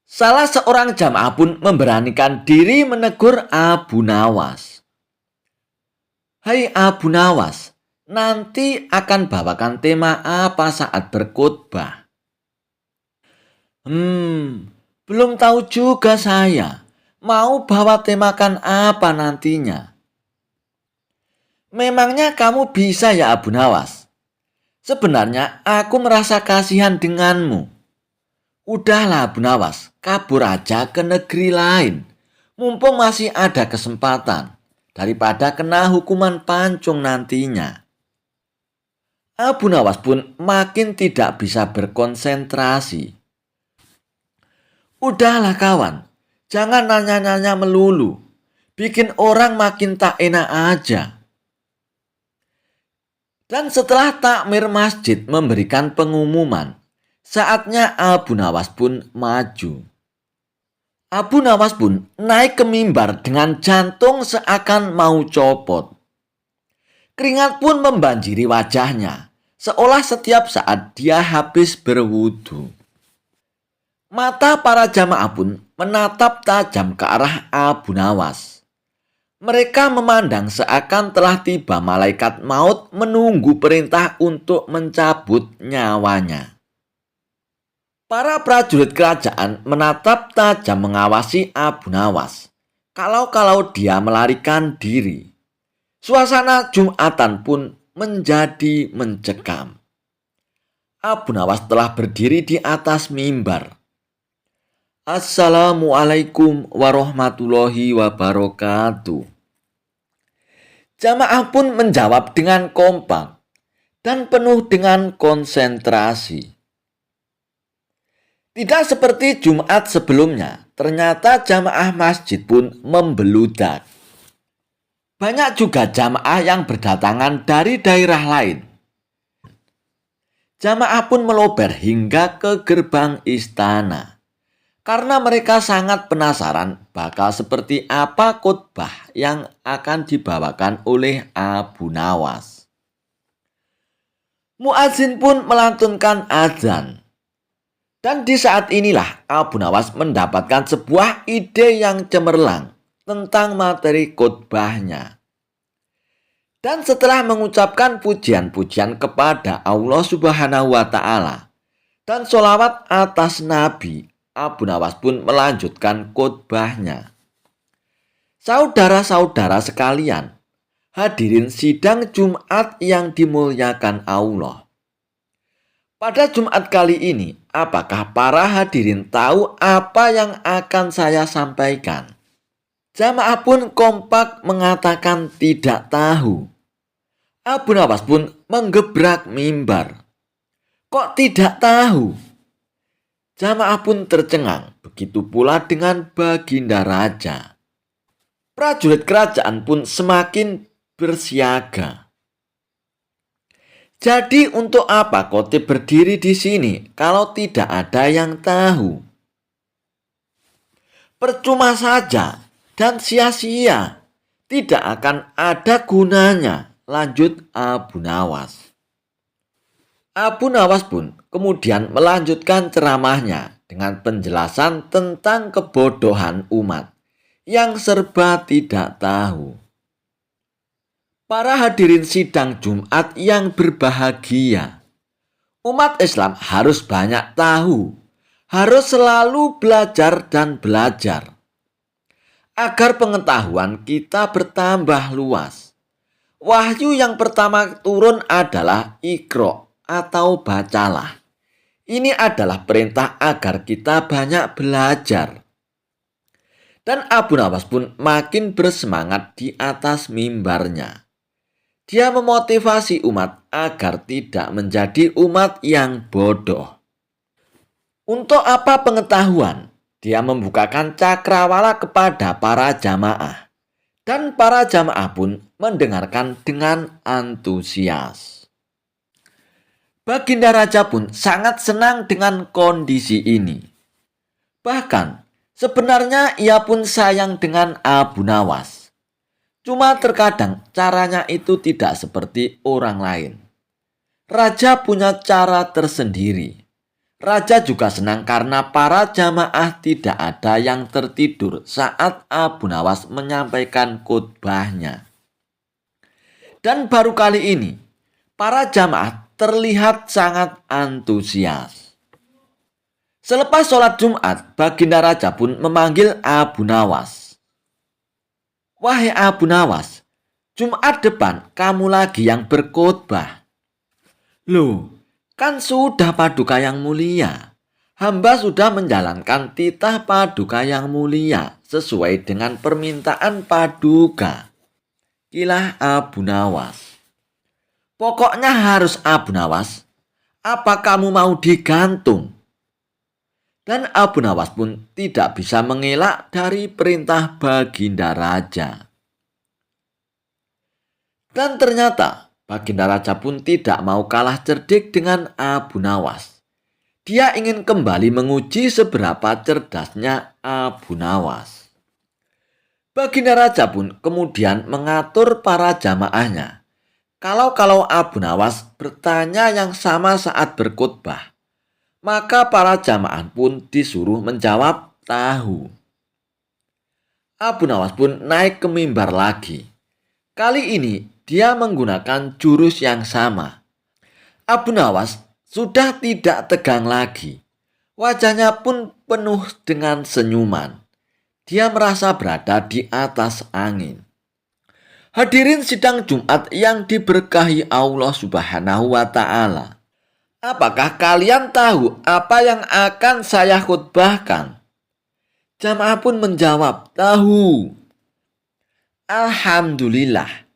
Speaker 1: Salah seorang jamaah pun memberanikan diri menegur Abu Nawas. "Hai Abu Nawas, nanti akan bawakan tema apa saat berkhotbah?" Belum tahu juga saya. Mau bawa temakan apa nantinya?" Memangnya kamu bisa ya Abu Nawas? Sebenarnya aku merasa kasihan denganmu. Udahlah Abu Nawas, kabur aja ke negeri lain. Mumpung masih ada kesempatan. Daripada kena hukuman pancung nantinya. Abu Nawas pun makin tidak bisa berkonsentrasi. Udahlah kawan, jangan nanya-nanya melulu. Bikin orang makin tak enak aja. Dan setelah takmir masjid memberikan pengumuman, saatnya Abu Nawas pun maju. Abu Nawas pun naik ke mimbar dengan jantung seakan mau copot. Keringat pun membanjiri wajahnya, seolah setiap saat dia habis berwudu. Mata para jamaah pun menatap tajam ke arah Abu Nawas. Mereka memandang seakan telah tiba malaikat maut menunggu perintah untuk mencabut nyawanya. Para prajurit kerajaan menatap tajam mengawasi Abu Nawas. Kalau dia melarikan diri. Suasana Jumatan pun menjadi mencekam. Abu Nawas telah berdiri di atas mimbar. Assalamualaikum warahmatullahi wabarakatuh. Jamaah pun menjawab dengan kompak dan penuh dengan konsentrasi. Tidak seperti Jumat sebelumnya, ternyata jamaah masjid pun membeludak. Banyak juga jamaah yang berdatangan dari daerah lain. Jamaah pun melober hingga ke gerbang istana. Karena mereka sangat penasaran bakal seperti apa khotbah yang akan dibawakan oleh Abu Nawas. Muadzin pun melantunkan azan. Dan di saat inilah Abu Nawas mendapatkan sebuah ide yang cemerlang tentang materi khotbahnya. Dan setelah mengucapkan pujian-pujian kepada Allah Subhanahu wa Ta'ala dan sholawat atas Nabi, Abu Nawas pun melanjutkan khotbahnya. Saudara-saudara sekalian, hadirin sidang Jumat yang dimuliakan Allah. Pada Jumat kali ini, apakah para hadirin tahu apa yang akan saya sampaikan? Jamaah pun kompak mengatakan tidak tahu. Abu Nawas pun menggebrak mimbar. Kok tidak tahu? Jamaah pun tercengang, begitu pula dengan Baginda Raja. Prajurit kerajaan pun semakin bersiaga. Jadi untuk apa khotib berdiri di sini kalau tidak ada yang tahu? Percuma saja dan sia-sia, tidak akan ada gunanya, lanjut Abu Nawas. Abu Nawas pun kemudian melanjutkan ceramahnya dengan penjelasan tentang kebodohan umat yang serba tidak tahu. Para hadirin sidang Jumat yang berbahagia, umat Islam harus banyak tahu, harus selalu belajar dan belajar, agar pengetahuan kita bertambah luas. Wahyu yang pertama turun adalah Iqra atau bacalah. Ini adalah perintah agar kita banyak belajar. Dan Abu Nawas pun makin bersemangat di atas mimbarnya. Dia memotivasi umat agar tidak menjadi umat yang bodoh. Untuk apa pengetahuan? Dia membukakan cakrawala kepada para jamaah. Dan para jamaah pun mendengarkan dengan antusias. Baginda Raja pun sangat senang dengan kondisi ini. Bahkan, sebenarnya ia pun sayang dengan Abu Nawas. Cuma terkadang caranya itu tidak seperti orang lain. Raja punya cara tersendiri. Raja juga senang karena para jamaah tidak ada yang tertidur saat Abu Nawas menyampaikan khotbahnya. Dan baru kali ini, para jamaah terlihat sangat antusias. Selepas sholat Jumat, Baginda Raja pun memanggil Abu Nawas. Wahai Abu Nawas, Jumat depan kamu lagi yang berkhotbah. Loh, kan sudah Paduka yang mulia. Hamba sudah menjalankan titah Paduka yang mulia sesuai dengan permintaan Paduka. Kilah Abu Nawas. Pokoknya harus Abu Nawas. Apa kamu mau digantung? Dan Abu Nawas pun tidak bisa mengelak dari perintah Baginda Raja. Dan ternyata Baginda Raja pun tidak mau kalah cerdik dengan Abu Nawas. Dia ingin kembali menguji seberapa cerdasnya Abu Nawas. Baginda Raja pun kemudian mengatur para jamaahnya. Kalau Abu Nawas bertanya yang sama saat berkhotbah, maka para jamaah pun disuruh menjawab tahu. Abu Nawas pun naik ke mimbar lagi. Kali ini dia menggunakan jurus yang sama. Abu Nawas sudah tidak tegang lagi. Wajahnya pun penuh dengan senyuman. Dia merasa berada di atas angin. Hadirin sidang Jumat yang diberkahi Allah Subhanahu wa Ta'ala. Apakah kalian tahu apa yang akan saya khutbahkan? Jamaah pun menjawab, tahu. Alhamdulillah.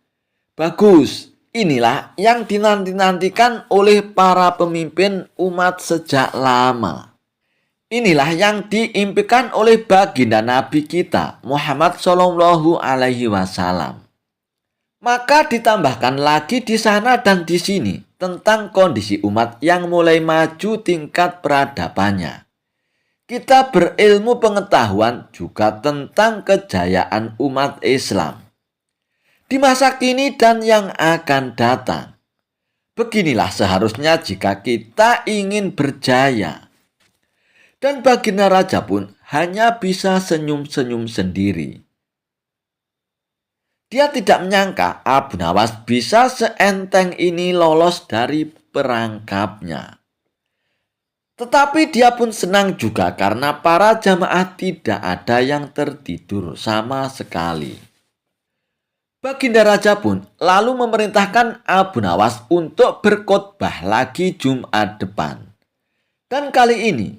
Speaker 1: Bagus, inilah yang dinanti-nantikan oleh para pemimpin umat sejak lama. Inilah yang diimpikan oleh baginda Nabi kita, Muhammad Shallallahu Alaihi Wasallam. Maka ditambahkan lagi di sana dan di sini tentang kondisi umat yang mulai maju tingkat peradabannya. Kita berilmu pengetahuan juga tentang kejayaan umat Islam di masa kini dan yang akan datang. Beginilah seharusnya jika kita ingin berjaya. Dan Baginda Raja pun hanya bisa senyum-senyum sendiri. Dia tidak menyangka Abu Nawas bisa seenteng ini lolos dari perangkapnya. Tetapi dia pun senang juga karena para jamaah tidak ada yang tertidur sama sekali. Baginda Raja pun lalu memerintahkan Abu Nawas untuk berkhotbah lagi Jumat depan. Dan kali ini,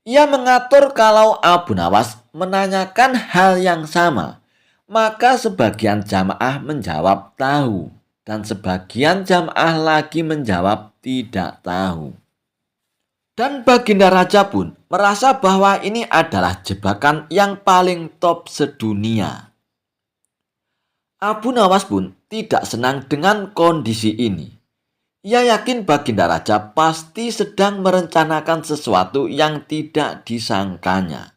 Speaker 1: ia mengatur kalau Abu Nawas menanyakan hal yang sama, maka sebagian jamaah menjawab tahu, dan sebagian jamaah lagi menjawab tidak tahu. Dan Baginda Raja pun merasa bahwa ini adalah jebakan yang paling top sedunia. Abu Nawas pun tidak senang dengan kondisi ini. Ia yakin Baginda Raja pasti sedang merencanakan sesuatu yang tidak disangkanya.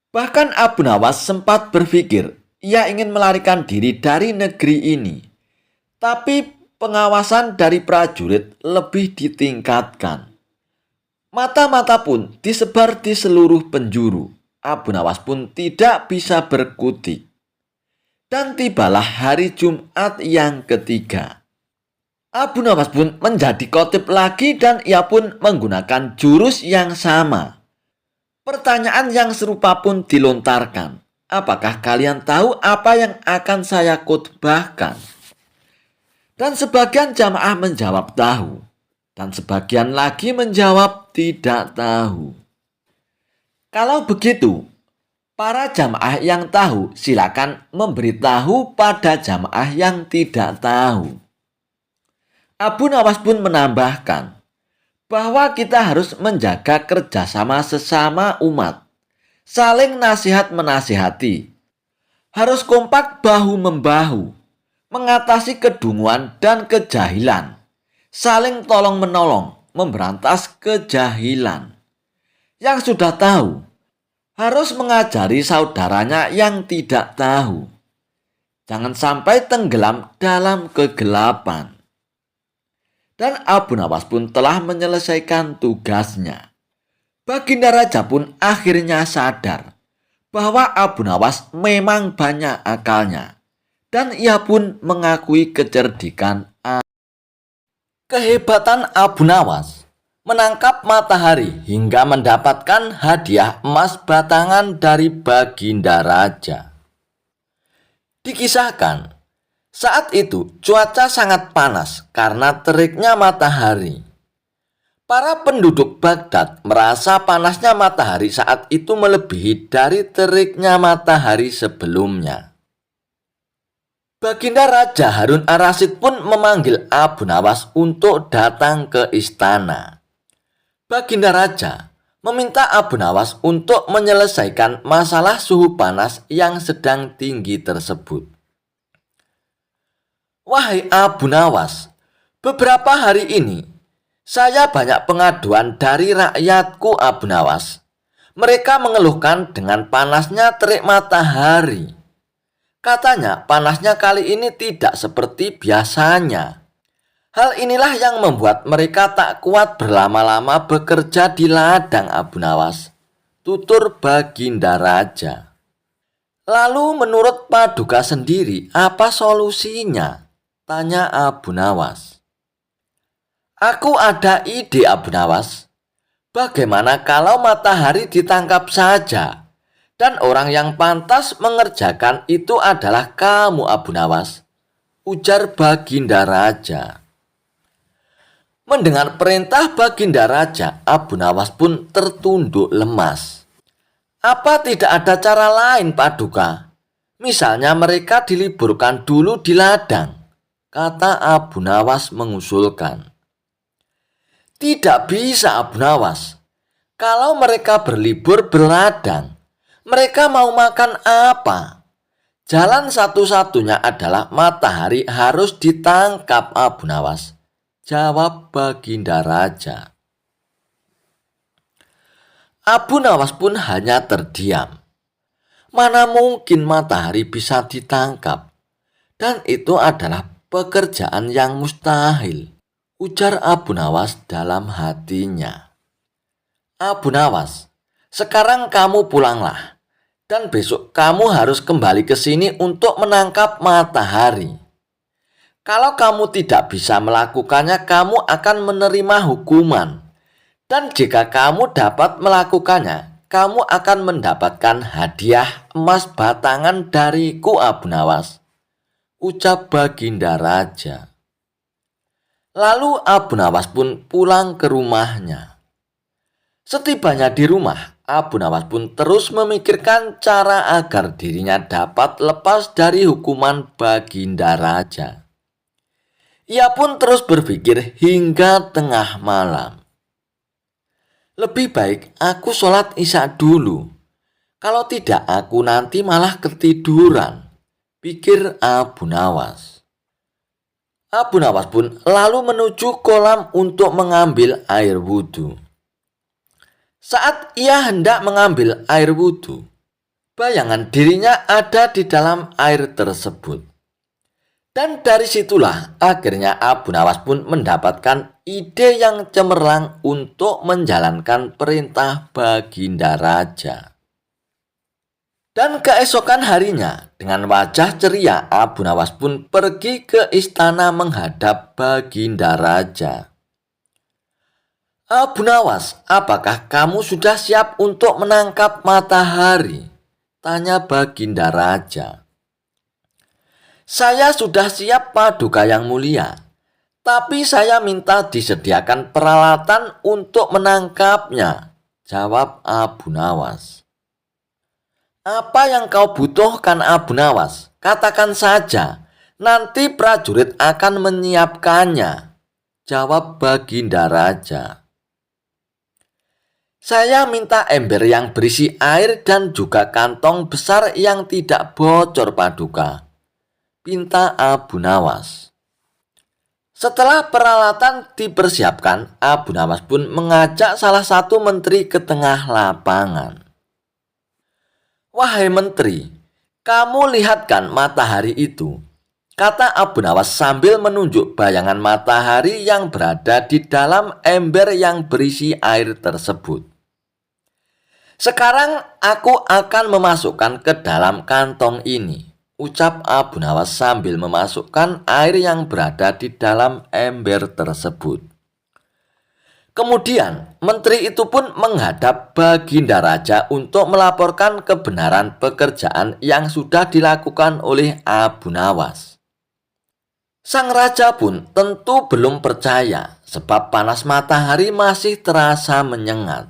Speaker 1: Bahkan Abu Nawas sempat berpikir ia ingin melarikan diri dari negeri ini. Tapi pengawasan dari prajurit lebih ditingkatkan. Mata-mata pun disebar di seluruh penjuru. Abu Nawas pun tidak bisa berkutik. Dan tibalah hari Jumat yang ketiga. Abu Nawas pun menjadi khotib lagi dan ia pun menggunakan jurus yang sama. Pertanyaan yang serupa pun dilontarkan. Apakah kalian tahu apa yang akan saya khotbahkan? Dan sebagian jamaah menjawab tahu. Dan sebagian lagi menjawab tidak tahu. Kalau begitu, para jamaah yang tahu silakan memberitahu pada jamaah yang tidak tahu. Abu Nawas pun menambahkan bahwa kita harus menjaga kerjasama sesama umat, saling nasihat menasihati, harus kompak bahu-membahu, mengatasi kedunguan dan kejahilan, saling tolong-menolong, memberantas kejahilan. Yang sudah tahu harus mengajari saudaranya yang tidak tahu. Jangan sampai tenggelam dalam kegelapan. Dan Abu Nawas pun telah menyelesaikan tugasnya. Baginda Raja pun akhirnya sadar bahwa Abu Nawas memang banyak akalnya. Dan ia pun mengakui kecerdikan. Kehebatan Abu Nawas menangkap matahari hingga mendapatkan hadiah emas batangan dari Baginda Raja. Dikisahkan, Saat itu cuaca sangat panas karena teriknya matahari. Para penduduk Baghdad merasa panasnya matahari saat itu melebihi dari teriknya matahari sebelumnya. Baginda Raja Harun ar-Rasyid pun memanggil Abu Nawas untuk datang ke istana. Baginda Raja meminta Abu Nawas untuk menyelesaikan masalah suhu panas yang sedang tinggi tersebut. Wahai Abu Nawas, beberapa hari ini saya banyak pengaduan dari rakyatku Abu Nawas. Mereka mengeluhkan dengan panasnya terik matahari. Katanya panasnya kali ini tidak seperti biasanya. Hal inilah yang membuat mereka tak kuat berlama-lama bekerja di ladang Abu Nawas, tutur Baginda Raja. Lalu menurut Paduka sendiri apa solusinya? Tanya Abu Nawas. Aku ada ide Abu Nawas. Bagaimana kalau matahari ditangkap saja dan orang yang pantas mengerjakan itu adalah kamu Abu Nawas, ujar Baginda Raja. Mendengar perintah Baginda Raja, Abu Nawas pun tertunduk lemas. Apa tidak ada cara lain Paduka? Misalnya mereka diliburkan dulu di ladang, kata Abu Nawas mengusulkan. Tidak bisa Abu Nawas. Kalau mereka berlibur berladang, mereka mau makan apa? Jalan satu-satunya adalah matahari harus ditangkap Abu Nawas, jawab Baginda Raja. Abu Nawas pun hanya terdiam. Mana mungkin matahari bisa ditangkap? Dan itu adalah pekerjaan yang mustahil, ujar Abu Nawas dalam hatinya. Abu Nawas, sekarang kamu pulanglah, dan besok kamu harus kembali ke sini untuk menangkap matahari. Kalau kamu tidak bisa melakukannya, kamu akan menerima hukuman. Dan jika kamu dapat melakukannya, kamu akan mendapatkan hadiah emas batangan dariku Abu Nawas, ucap Baginda Raja. Lalu Abu Nawas pun pulang ke rumahnya. Setibanya di rumah, Abu Nawas pun terus memikirkan cara agar dirinya dapat lepas dari hukuman Baginda Raja. Ia pun terus berpikir hingga tengah malam. Lebih baik aku sholat isya dulu. Kalau tidak aku nanti malah ketiduran, pikir Abu Nawas. Abu Nawas pun lalu menuju kolam untuk mengambil air wudhu. Saat ia hendak mengambil air wudhu, bayangan dirinya ada di dalam air tersebut. Dan dari situlah akhirnya Abu Nawas pun mendapatkan ide yang cemerlang untuk menjalankan perintah Baginda Raja. Dan keesokan harinya, dengan wajah ceria, Abu Nawas pun pergi ke istana menghadap Baginda Raja. Abu Nawas, apakah kamu sudah siap untuk menangkap matahari? Tanya Baginda Raja. Saya sudah siap Paduka yang mulia, tapi saya minta disediakan peralatan untuk menangkapnya, jawab Abu Nawas. Apa yang kau butuhkan Abu Nawas? Katakan saja, nanti prajurit akan menyiapkannya, jawab Baginda Raja. Saya minta ember yang berisi air dan juga kantong besar yang tidak bocor Paduka, pinta Abu Nawas. Setelah peralatan dipersiapkan, Abu Nawas pun mengajak salah satu menteri ke tengah lapangan. Wahai menteri, kamu lihatkan matahari itu, kata Abu Nawas sambil menunjuk bayangan matahari yang berada di dalam ember yang berisi air tersebut. Sekarang aku akan memasukkan ke dalam kantong ini, ucap Abu Nawas sambil memasukkan air yang berada di dalam ember tersebut. Kemudian menteri itu pun menghadap Baginda Raja untuk melaporkan kebenaran pekerjaan yang sudah dilakukan oleh Abu Nawas. Sang raja pun tentu belum percaya sebab panas matahari masih terasa menyengat.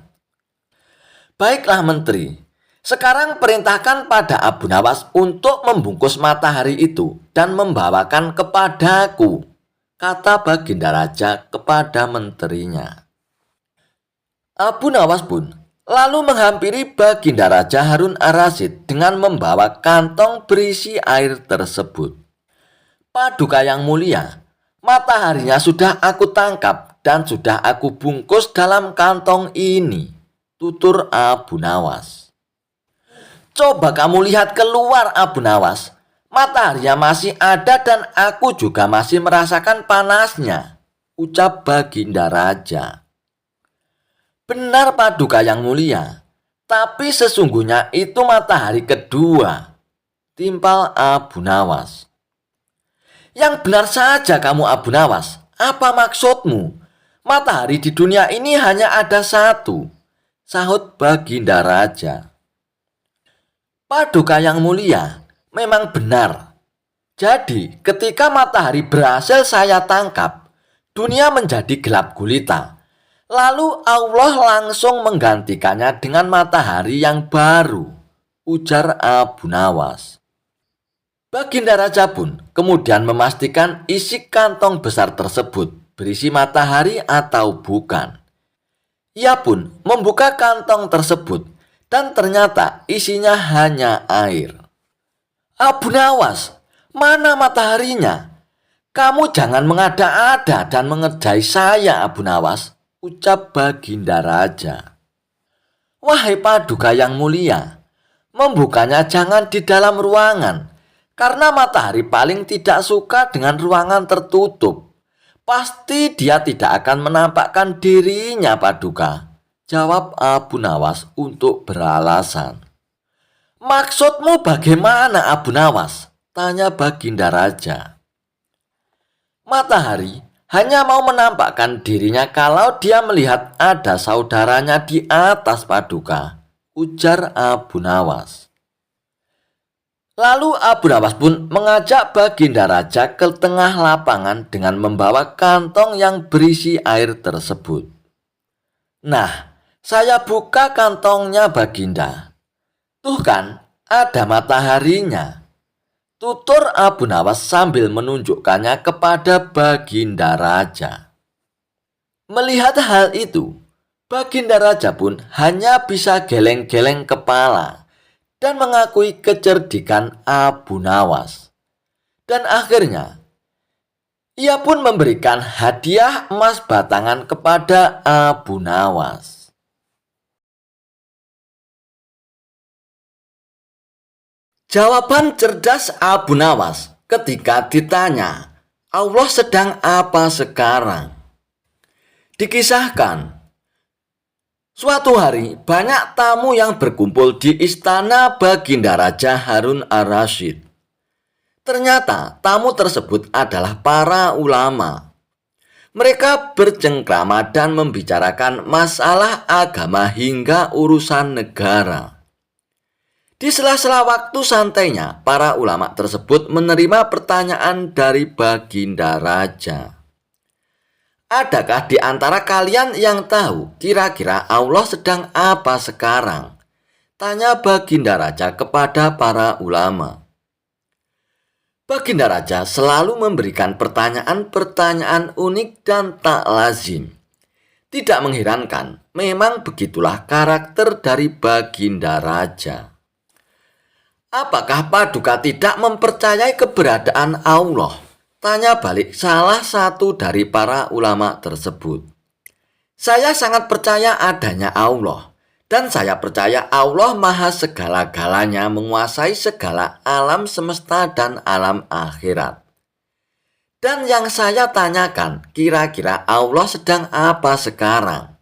Speaker 1: Baiklah menteri, sekarang perintahkan pada Abu Nawas untuk membungkus matahari itu dan membawakan kepadaku, kata Baginda Raja kepada menterinya. Abu Nawas pun lalu menghampiri Baginda Raja Harun ar-Rasyid dengan membawa kantong berisi air tersebut. Paduka yang mulia, mataharinya sudah aku tangkap dan sudah aku bungkus dalam kantong ini, tutur Abu Nawas. Coba kamu lihat keluar, Abu Nawas. Mataharinya masih ada dan aku juga masih merasakan panasnya, ucap Baginda Raja. Benar Paduka yang mulia, tapi sesungguhnya itu matahari kedua, timpal Abu Nawas. Yang benar saja kamu Abu Nawas, apa maksudmu? Matahari di dunia ini hanya ada satu, sahut Baginda Raja. Paduka yang mulia, memang benar. Jadi ketika matahari berhasil saya tangkap, dunia menjadi gelap gulita. Lalu Allah langsung menggantikannya dengan matahari yang baru, ujar Abu Nawas. Baginda Raja pun kemudian memastikan isi kantong besar tersebut berisi matahari atau bukan. Ia pun membuka kantong tersebut dan ternyata isinya hanya air. Abu Nawas, mana mataharinya? Kamu jangan mengada-ada dan mengerjai saya, Abu Nawas, ucap Baginda Raja. Wahai Paduka yang mulia, membukanya jangan di dalam ruangan, karena matahari paling tidak suka dengan ruangan tertutup. Pasti dia tidak akan menampakkan dirinya, Paduka, jawab Abu Nawas untuk beralasan. Maksudmu bagaimana, Abu Nawas? Tanya Baginda Raja. Matahari hanya mau menampakkan dirinya kalau dia melihat ada saudaranya di atas, Paduka, ujar Abu Nawas. Lalu Abu Nawas pun mengajak Baginda Raja ke tengah lapangan dengan membawa kantong yang berisi air tersebut. Nah, saya buka kantongnya Baginda. Tuh kan, ada mataharinya, tutur Abu Nawas sambil menunjukkannya kepada Baginda Raja. Melihat hal itu, Baginda Raja pun hanya bisa geleng-geleng kepala dan mengakui kecerdikan Abu Nawas. Dan akhirnya, ia pun memberikan hadiah emas batangan kepada Abu Nawas. Jawaban cerdas Abu Nawas ketika ditanya, Allah sedang apa sekarang? Dikisahkan, suatu hari banyak tamu yang berkumpul di istana Baginda Raja Harun ar-Rasyid. Ternyata tamu tersebut adalah para ulama. Mereka bercengkrama dan membicarakan masalah agama hingga urusan negara. Di sela-sela waktu santainya, para ulama tersebut menerima pertanyaan dari Baginda Raja. Adakah di antara kalian yang tahu kira-kira Allah sedang apa sekarang? Tanya Baginda Raja kepada para ulama. Baginda Raja selalu memberikan pertanyaan-pertanyaan unik dan tak lazim. Tidak mengherankan, memang begitulah karakter dari Baginda Raja. Apakah Paduka tidak mempercayai keberadaan Allah? Tanya balik salah satu dari para ulama tersebut. Saya sangat percaya adanya Allah, dan saya percaya Allah maha segala-galanya menguasai segala alam semesta dan alam akhirat. Dan yang saya tanyakan, kira-kira Allah sedang apa sekarang?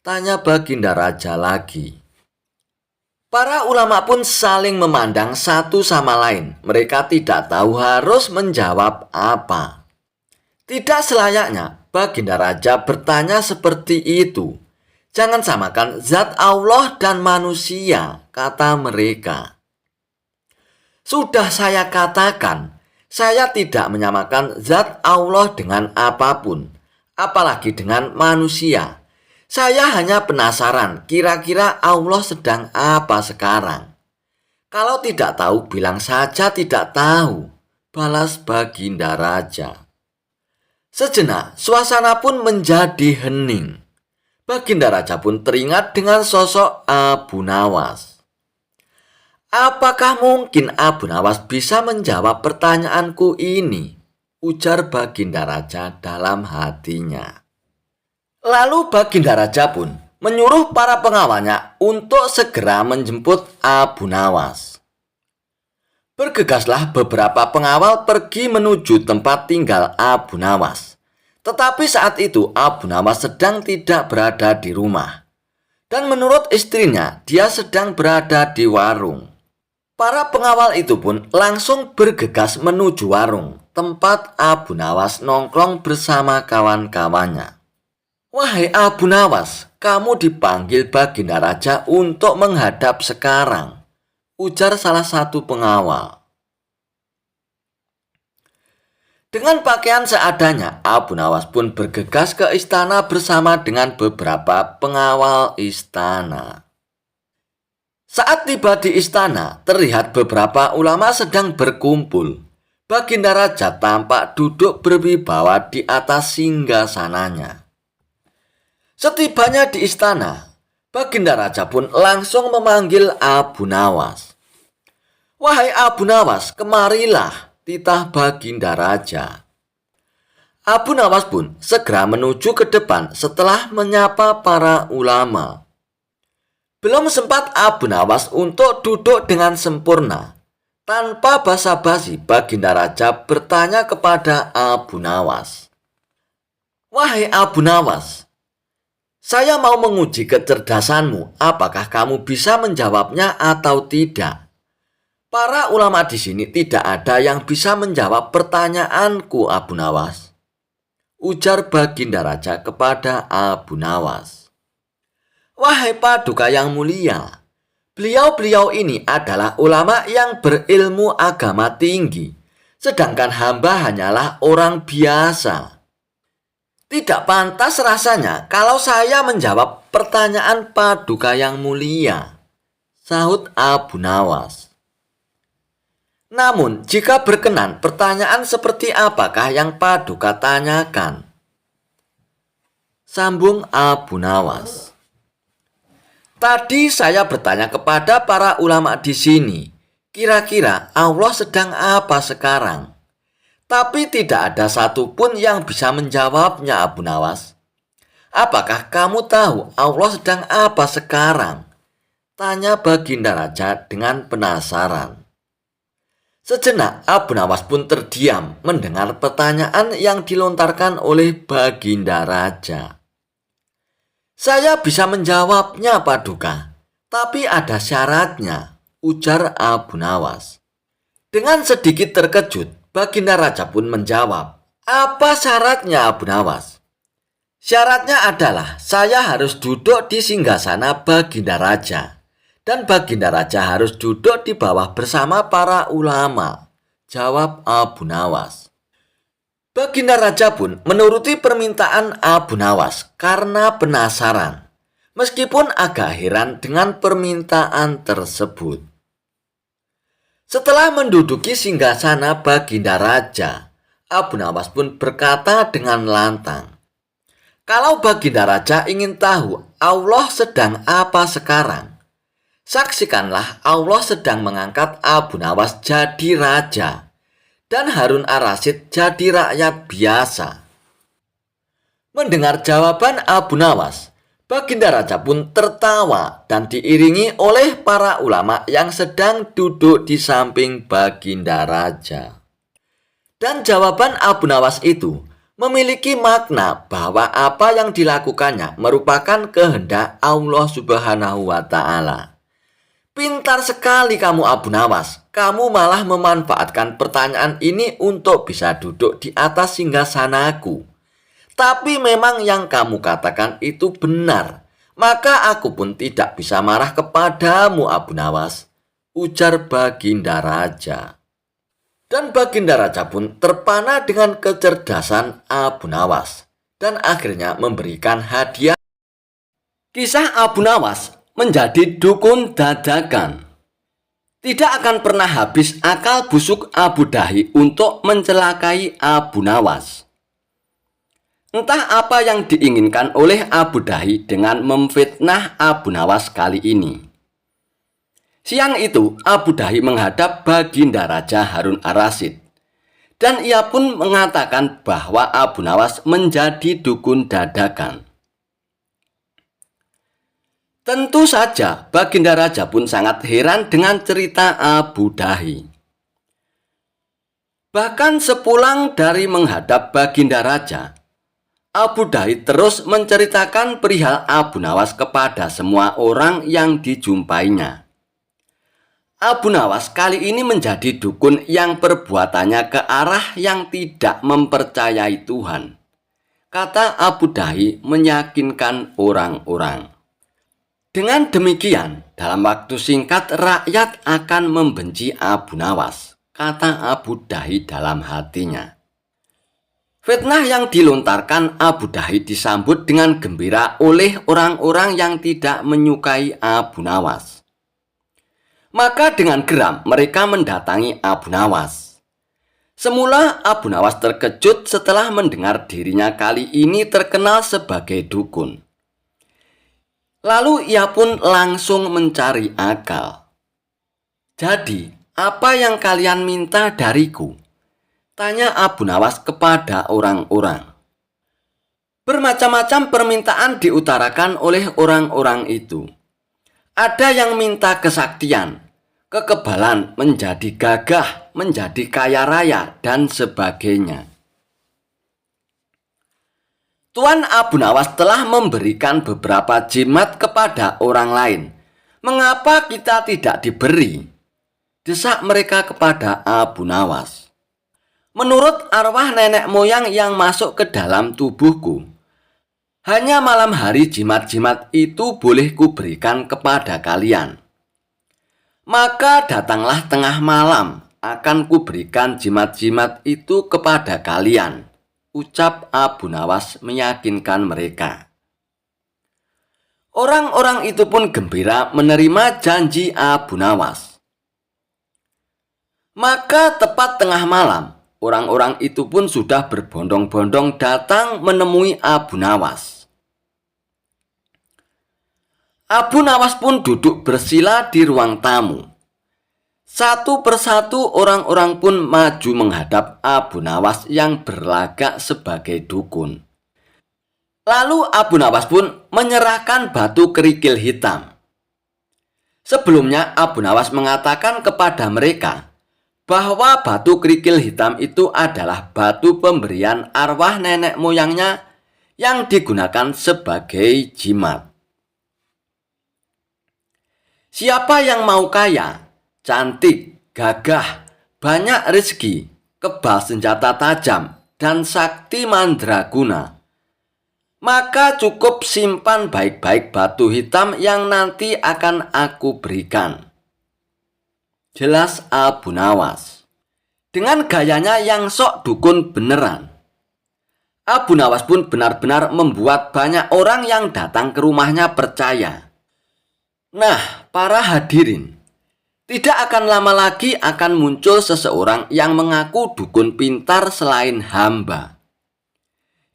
Speaker 1: Tanya Baginda Raja lagi. Para ulama pun saling memandang satu sama lain. Mereka tidak tahu harus menjawab apa. Tidak selayaknya Baginda Raja bertanya seperti itu. Jangan samakan zat Allah dan manusia, kata mereka. Sudah saya katakan, Saya tidak menyamakan zat Allah dengan apapun, apalagi dengan manusia. Saya hanya penasaran, kira-kira Allah sedang apa sekarang? Kalau tidak tahu, bilang saja tidak tahu, balas Baginda Raja. Sejenak, suasana pun menjadi hening. Baginda Raja pun teringat dengan sosok Abu Nawas. Apakah mungkin Abu Nawas bisa menjawab pertanyaanku ini? Ujar Baginda Raja dalam hatinya. Lalu Baginda Raja pun menyuruh para pengawalnya untuk segera menjemput Abu Nawas. Bergegaslah beberapa pengawal pergi menuju tempat tinggal Abu Nawas. Tetapi saat itu Abu Nawas sedang tidak berada di rumah. Dan menurut istrinya, dia sedang berada di warung. Para pengawal itu pun langsung bergegas menuju warung, tempat Abu Nawas nongkrong bersama kawan-kawannya. Wahai Abu Nawas, kamu dipanggil Baginda Raja untuk menghadap sekarang, ujar salah satu pengawal. Dengan pakaian seadanya, Abu Nawas pun bergegas ke istana bersama dengan beberapa pengawal istana. Saat tiba di istana, terlihat beberapa ulama sedang berkumpul. Baginda Raja tampak duduk berwibawa di atas singgasananya. Setibanya di istana, Baginda Raja pun langsung memanggil Abu Nawas. Wahai Abu Nawas, kemarilah, titah Baginda Raja. Abu Nawas pun segera menuju ke depan setelah menyapa para ulama. Belum sempat Abu Nawas untuk duduk dengan sempurna. Tanpa basa-basi, Baginda Raja bertanya kepada Abu Nawas. Wahai Abu Nawas, saya mau menguji kecerdasanmu, apakah kamu bisa menjawabnya atau tidak? Para ulama di sini tidak ada yang bisa menjawab pertanyaanku, Abu Nawas, ujar Baginda Raja kepada Abu Nawas. Wahai Paduka yang mulia, beliau-beliau ini adalah ulama yang berilmu agama tinggi, sedangkan hamba hanyalah orang biasa. Tidak pantas rasanya kalau saya menjawab pertanyaan Paduka yang mulia, sahut Abu Nawas. Namun, jika berkenan, pertanyaan seperti apakah yang Paduka tanyakan? Sambung Abu Nawas. Tadi saya bertanya kepada para ulama di sini, kira-kira Allah sedang apa sekarang? Tapi tidak ada satupun yang bisa menjawabnya, Abu Nawas. Apakah kamu tahu Allah sedang apa sekarang? Tanya Baginda Raja dengan penasaran. Sejenak Abu Nawas pun terdiam mendengar pertanyaan yang dilontarkan oleh Baginda Raja. Saya bisa menjawabnya, Paduka, tapi ada syaratnya, ujar Abu Nawas. Dengan sedikit terkejut, Baginda Raja pun menjawab, apa syaratnya, Abu Nawas? Syaratnya adalah saya harus duduk di singgasana Baginda Raja. Dan Baginda Raja harus duduk di bawah bersama para ulama, jawab Abu Nawas. Baginda Raja pun menuruti permintaan Abu Nawas karena penasaran, meskipun agak heran dengan permintaan tersebut. Setelah menduduki singgasana Baginda Raja, Abu Nawas pun berkata dengan lantang, kalau Baginda Raja ingin tahu Allah sedang apa sekarang, saksikanlah Allah sedang mengangkat Abu Nawas jadi raja dan Harun ar-Rasyid jadi rakyat biasa. Mendengar jawaban Abu Nawas, Baginda Raja pun tertawa dan diiringi oleh para ulama yang sedang duduk di samping Baginda Raja. Dan jawaban Abu Nawas itu memiliki makna bahwa apa yang dilakukannya merupakan kehendak Allah Subhanahu wa Ta'ala. Pintar sekali kamu, Abu Nawas. Kamu malah memanfaatkan pertanyaan ini untuk bisa duduk di atas singgasanaku. Tapi memang yang kamu katakan itu benar. Maka aku pun tidak bisa marah kepadamu, Abu Nawas, ujar Baginda Raja. Dan Baginda Raja pun terpana dengan kecerdasan Abu Nawas dan akhirnya memberikan hadiah. Kisah Abu Nawas menjadi dukun dadakan. Tidak akan pernah habis akal busuk Abu Dahi untuk mencelakai Abu Nawas. Entah apa yang diinginkan oleh Abu Dahi dengan memfitnah Abu Nawas kali ini. Siang itu Abu Dahi menghadap Baginda Raja Harun ar-Rasyid. Dan ia pun mengatakan bahwa Abu Nawas menjadi dukun dadakan. Tentu saja Baginda Raja pun sangat heran dengan cerita Abu Dahi. Bahkan sepulang dari menghadap Baginda Raja, Abu Dahi terus menceritakan perihal Abu Nawas kepada semua orang yang dijumpainya. Abu Nawas kali ini menjadi dukun yang perbuatannya ke arah yang tidak mempercayai Tuhan. Kata Abu Dahi meyakinkan orang-orang. Dengan demikian, dalam waktu singkat rakyat akan membenci Abu Nawas, kata Abu Dahi dalam hatinya. Fitnah yang dilontarkan Abu Dahi disambut dengan gembira oleh orang-orang yang tidak menyukai Abu Nawas. Maka dengan geram mereka mendatangi Abu Nawas. Semula Abu Nawas terkejut setelah mendengar dirinya kali ini terkenal sebagai dukun. Lalu ia pun langsung mencari akal. "Jadi, apa yang kalian minta dariku?" tanya Abu Nawas kepada orang-orang. Bermacam-macam permintaan diutarakan oleh orang-orang itu. Ada yang minta kesaktian, kekebalan, menjadi gagah, menjadi kaya raya, dan sebagainya. Tuan Abu Nawas telah memberikan beberapa jimat kepada orang lain. Mengapa kita tidak diberi? Desak mereka kepada Abu Nawas. Menurut arwah nenek moyang yang masuk ke dalam tubuhku, hanya malam hari jimat-jimat itu boleh kuberikan kepada kalian. Maka datanglah tengah malam, akan kuberikan jimat-jimat itu kepada kalian, ucap Abu Nawas meyakinkan mereka. Orang-orang itu pun gembira menerima janji Abu Nawas. Maka tepat tengah malam, orang-orang itu pun sudah berbondong-bondong datang menemui Abu Nawas. Abu Nawas pun duduk bersila di ruang tamu. Satu persatu orang-orang pun maju menghadap Abu Nawas yang berlagak sebagai dukun. Lalu Abu Nawas pun menyerahkan batu kerikil hitam. Sebelumnya Abu Nawas mengatakan kepada mereka bahwa batu kerikil hitam itu adalah batu pemberian arwah nenek moyangnya yang digunakan sebagai jimat. Siapa yang mau kaya, cantik, gagah, banyak rezeki, kebal senjata tajam, dan sakti mandraguna, maka cukup simpan baik-baik batu hitam yang nanti akan aku berikan. Jelas Abu Nawas. Dengan gayanya yang sok dukun beneran, Abu Nawas pun benar-benar membuat banyak orang yang datang ke rumahnya percaya. Nah, para hadirin, tidak akan lama lagi akan muncul seseorang yang mengaku dukun pintar selain hamba.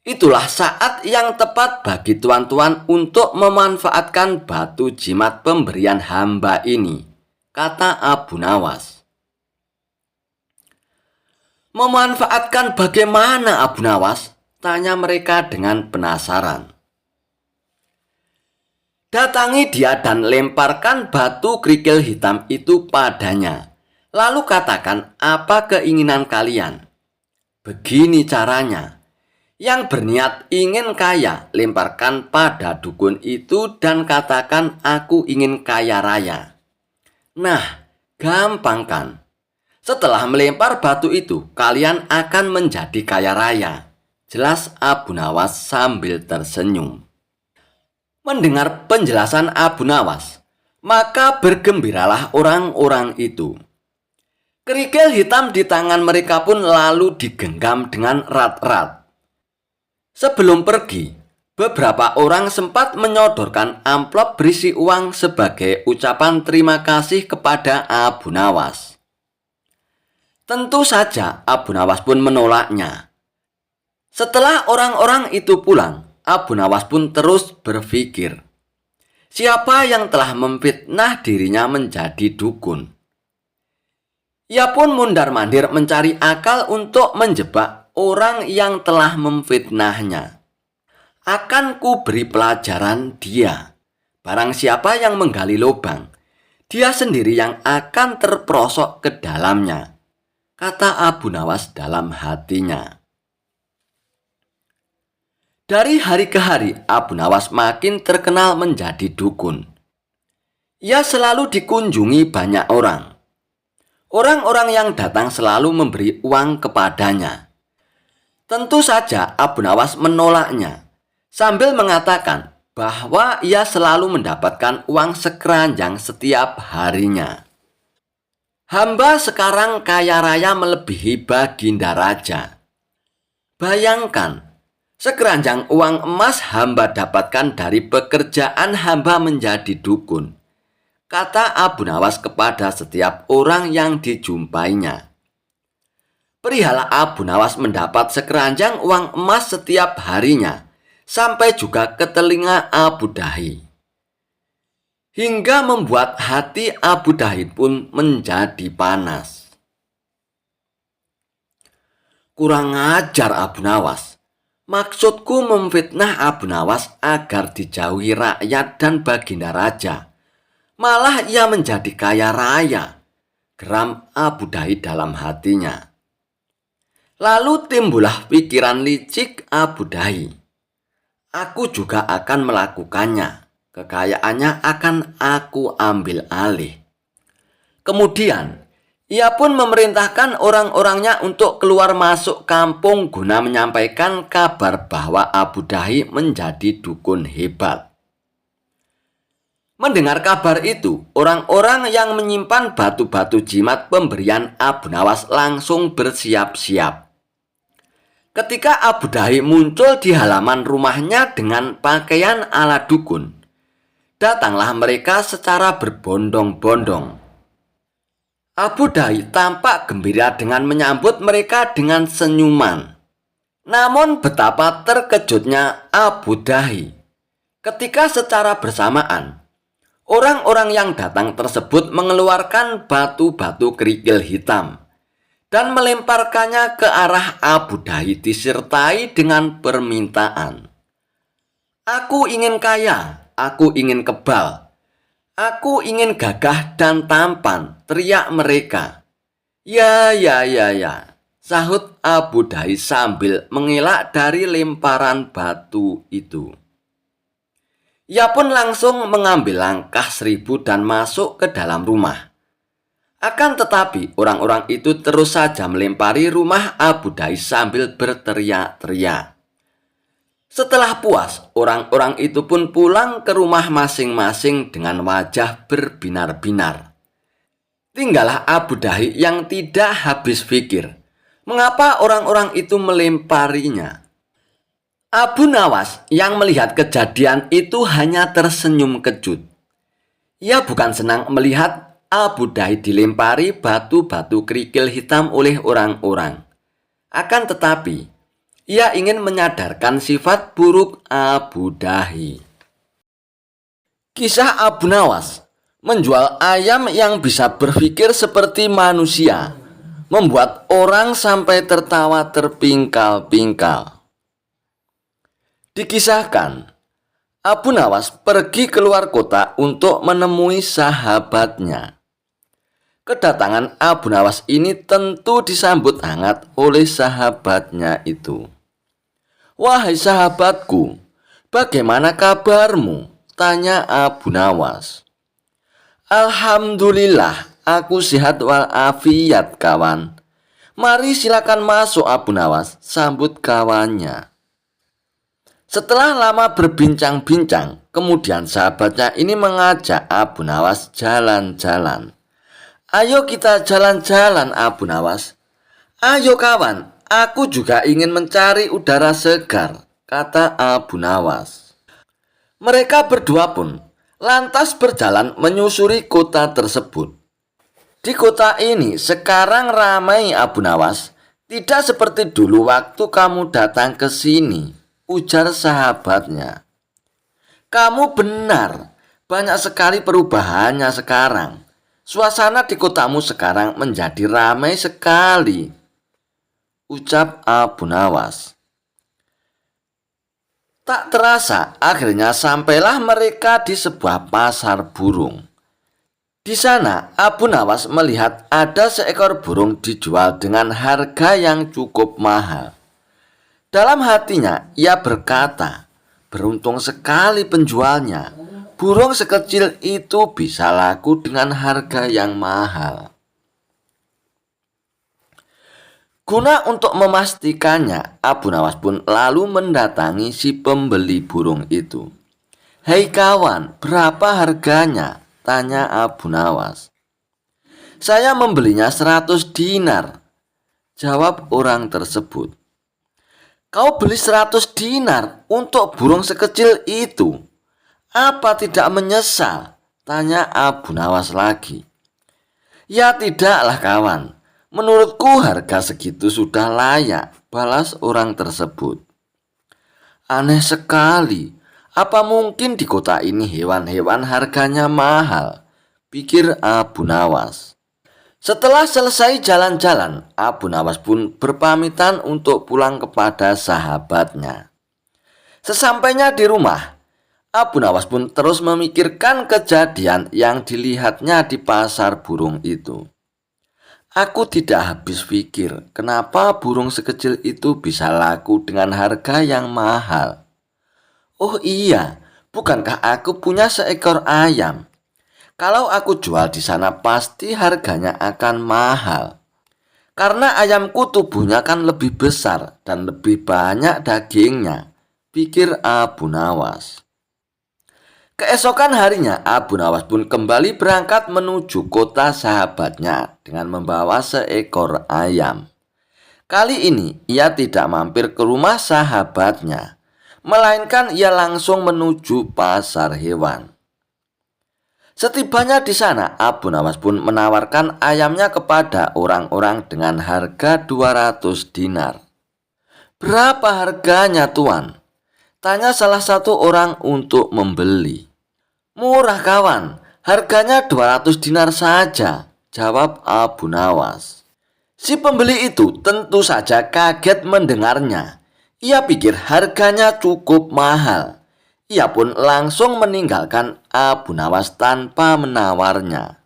Speaker 1: Itulah saat yang tepat bagi tuan-tuan untuk memanfaatkan batu jimat pemberian hamba ini, kata Abu Nawas. Memanfaatkan bagaimana Abu Nawas? Tanya mereka dengan penasaran. Datangi dia dan lemparkan batu kerikil hitam itu padanya. Lalu katakan apa keinginan kalian. Begini caranya. Yang berniat ingin kaya, lemparkan pada dukun itu dan katakan aku ingin kaya raya. Nah, gampang kan? Setelah melempar batu itu, kalian akan menjadi kaya raya. Jelas Abu Nawas sambil tersenyum. Mendengar penjelasan Abu Nawas, maka bergembiralah orang-orang itu. Kerikil hitam di tangan mereka pun lalu digenggam dengan erat-erat. Sebelum pergi, beberapa orang sempat menyodorkan amplop berisi uang sebagai ucapan terima kasih kepada Abu Nawas. Tentu saja Abu Nawas pun menolaknya. Setelah orang-orang itu pulang, Abu Nawas pun terus berpikir, siapa yang telah memfitnah dirinya menjadi dukun? Ia pun mundar-mandir mencari akal untuk menjebak orang yang telah memfitnahnya. Akan ku beri pelajaran dia. Barang siapa yang menggali lubang, dia sendiri yang akan terperosok ke dalamnya, kata Abu Nawas dalam hatinya. Dari hari ke hari, Abu Nawas makin terkenal menjadi dukun. Ia selalu dikunjungi banyak orang. Orang-orang yang datang selalu memberi uang kepadanya. Tentu saja Abu Nawas menolaknya, sambil mengatakan bahwa ia selalu mendapatkan uang sekeranjang setiap harinya. Hamba sekarang kaya raya melebihi Baginda Raja. Bayangkan, sekeranjang uang emas hamba dapatkan dari pekerjaan hamba menjadi dukun, kata Abu Nawas kepada setiap orang yang dijumpainya. Perihal Abu Nawas mendapat sekeranjang uang emas setiap harinya, sampai juga ke telinga Abu Dahi, hingga membuat hati Abu Dahi pun menjadi panas. Kurang ajar Abu Nawas. Maksudku memfitnah Abu Nawas agar dijauhi rakyat dan Baginda Raja. Malah ia menjadi kaya raya, geram Abu Dahi dalam hatinya. Lalu timbullah pikiran licik Abu Dahi. Aku juga akan melakukannya. Kekayaannya akan aku ambil alih. Kemudian, ia pun memerintahkan orang-orangnya untuk keluar masuk kampung guna menyampaikan kabar bahwa Abu Dahi menjadi dukun hebat. Mendengar kabar itu, orang-orang yang menyimpan batu-batu jimat pemberian Abu Nawas langsung bersiap-siap. Ketika Abu Dahi muncul di halaman rumahnya dengan pakaian ala dukun, datanglah mereka secara berbondong-bondong. Abu Dahi tampak gembira dengan menyambut mereka dengan senyuman. Namun betapa terkejutnya Abu Dahi ketika secara bersamaan orang-orang yang datang tersebut mengeluarkan batu-batu kerikil hitam dan melemparkannya ke arah Abu Dahi disertai dengan permintaan. Aku ingin kaya, aku ingin kebal, aku ingin gagah dan tampan, teriak mereka. Ya, sahut Abu Dahi sambil mengelak dari lemparan batu itu. Ia pun langsung mengambil langkah 1000 dan masuk ke dalam rumah. Akan tetapi orang-orang itu terus saja melempari rumah Abu Dahi sambil berteriak-teriak. Setelah puas, orang-orang itu pun pulang ke rumah masing-masing dengan wajah berbinar-binar. Tinggallah Abu Dahi yang tidak habis pikir mengapa orang-orang itu melemparinya. Abu Nawas yang melihat kejadian itu hanya tersenyum kejut. Ia bukan senang melihat Abu Dahi dilempari batu-batu kerikil hitam oleh orang-orang. Akan tetapi, ia ingin menyadarkan sifat buruk Abu Dahi. Kisah Abu Nawas menjual ayam yang bisa berpikir seperti manusia, membuat orang sampai tertawa terpingkal-pingkal. Dikisahkan, Abu Nawas pergi keluar kota untuk menemui sahabatnya. Kedatangan Abu Nawas ini tentu disambut hangat oleh sahabatnya itu. Wahai sahabatku, bagaimana kabarmu? Tanya Abu Nawas. Alhamdulillah, aku sehat walafiat kawan. Mari silakan masuk Abu Nawas, sambut kawannya. Setelah lama berbincang-bincang, kemudian sahabatnya ini mengajak Abu Nawas jalan-jalan. Ayo kita jalan-jalan, Abu Nawas. Ayo kawan, aku juga ingin mencari udara segar, kata Abu Nawas. Mereka berdua pun lantas berjalan menyusuri kota tersebut. Di kota ini sekarang ramai, Abu Nawas. Tidak seperti dulu waktu kamu datang ke sini, ujar sahabatnya. Kamu benar, banyak sekali perubahannya sekarang. Suasana di kotamu sekarang menjadi ramai sekali, ucap Abu Nawas. Tak terasa, akhirnya sampailah mereka di sebuah pasar burung. Di sana, Abu Nawas melihat ada seekor burung dijual dengan harga yang cukup mahal. Dalam hatinya, ia berkata, beruntung sekali penjualnya. Burung sekecil itu bisa laku dengan harga yang mahal. Guna untuk memastikannya, Abu Nawas pun lalu mendatangi si pembeli burung itu. "Hei kawan, berapa harganya?" tanya Abu Nawas. "Saya membelinya 100 dinar," jawab orang tersebut. "Kau beli 100 dinar untuk burung sekecil itu? Apa tidak menyesal?" tanya Abu Nawas lagi. "Ya tidaklah kawan, menurutku harga segitu sudah layak," balas orang tersebut. "Aneh sekali, apa mungkin di kota ini hewan-hewan harganya mahal?" pikir Abu Nawas. Setelah selesai jalan-jalan, Abu Nawas pun berpamitan untuk pulang kepada sahabatnya. Sesampainya di rumah, Abu Nawas pun terus memikirkan kejadian yang dilihatnya di pasar burung itu. "Aku tidak habis pikir kenapa burung sekecil itu bisa laku dengan harga yang mahal. Oh iya, bukankah aku punya seekor ayam? Kalau aku jual di sana pasti harganya akan mahal. Karena ayamku tubuhnya kan lebih besar dan lebih banyak dagingnya," pikir Abu Nawas. Keesokan harinya, Abu Nawas pun kembali berangkat menuju kota sahabatnya dengan membawa seekor ayam. Kali ini ia tidak mampir ke rumah sahabatnya, melainkan ia langsung menuju pasar hewan. Setibanya di sana, Abu Nawas pun menawarkan ayamnya kepada orang-orang dengan harga 200 dinar. "Berapa harganya, Tuan?" tanya salah satu orang untuk membeli. "Murah kawan, harganya 200 dinar saja," jawab Abu Nawas. Si pembeli itu tentu saja kaget mendengarnya. Ia pikir harganya cukup mahal. Ia pun langsung meninggalkan Abu Nawas tanpa menawarnya.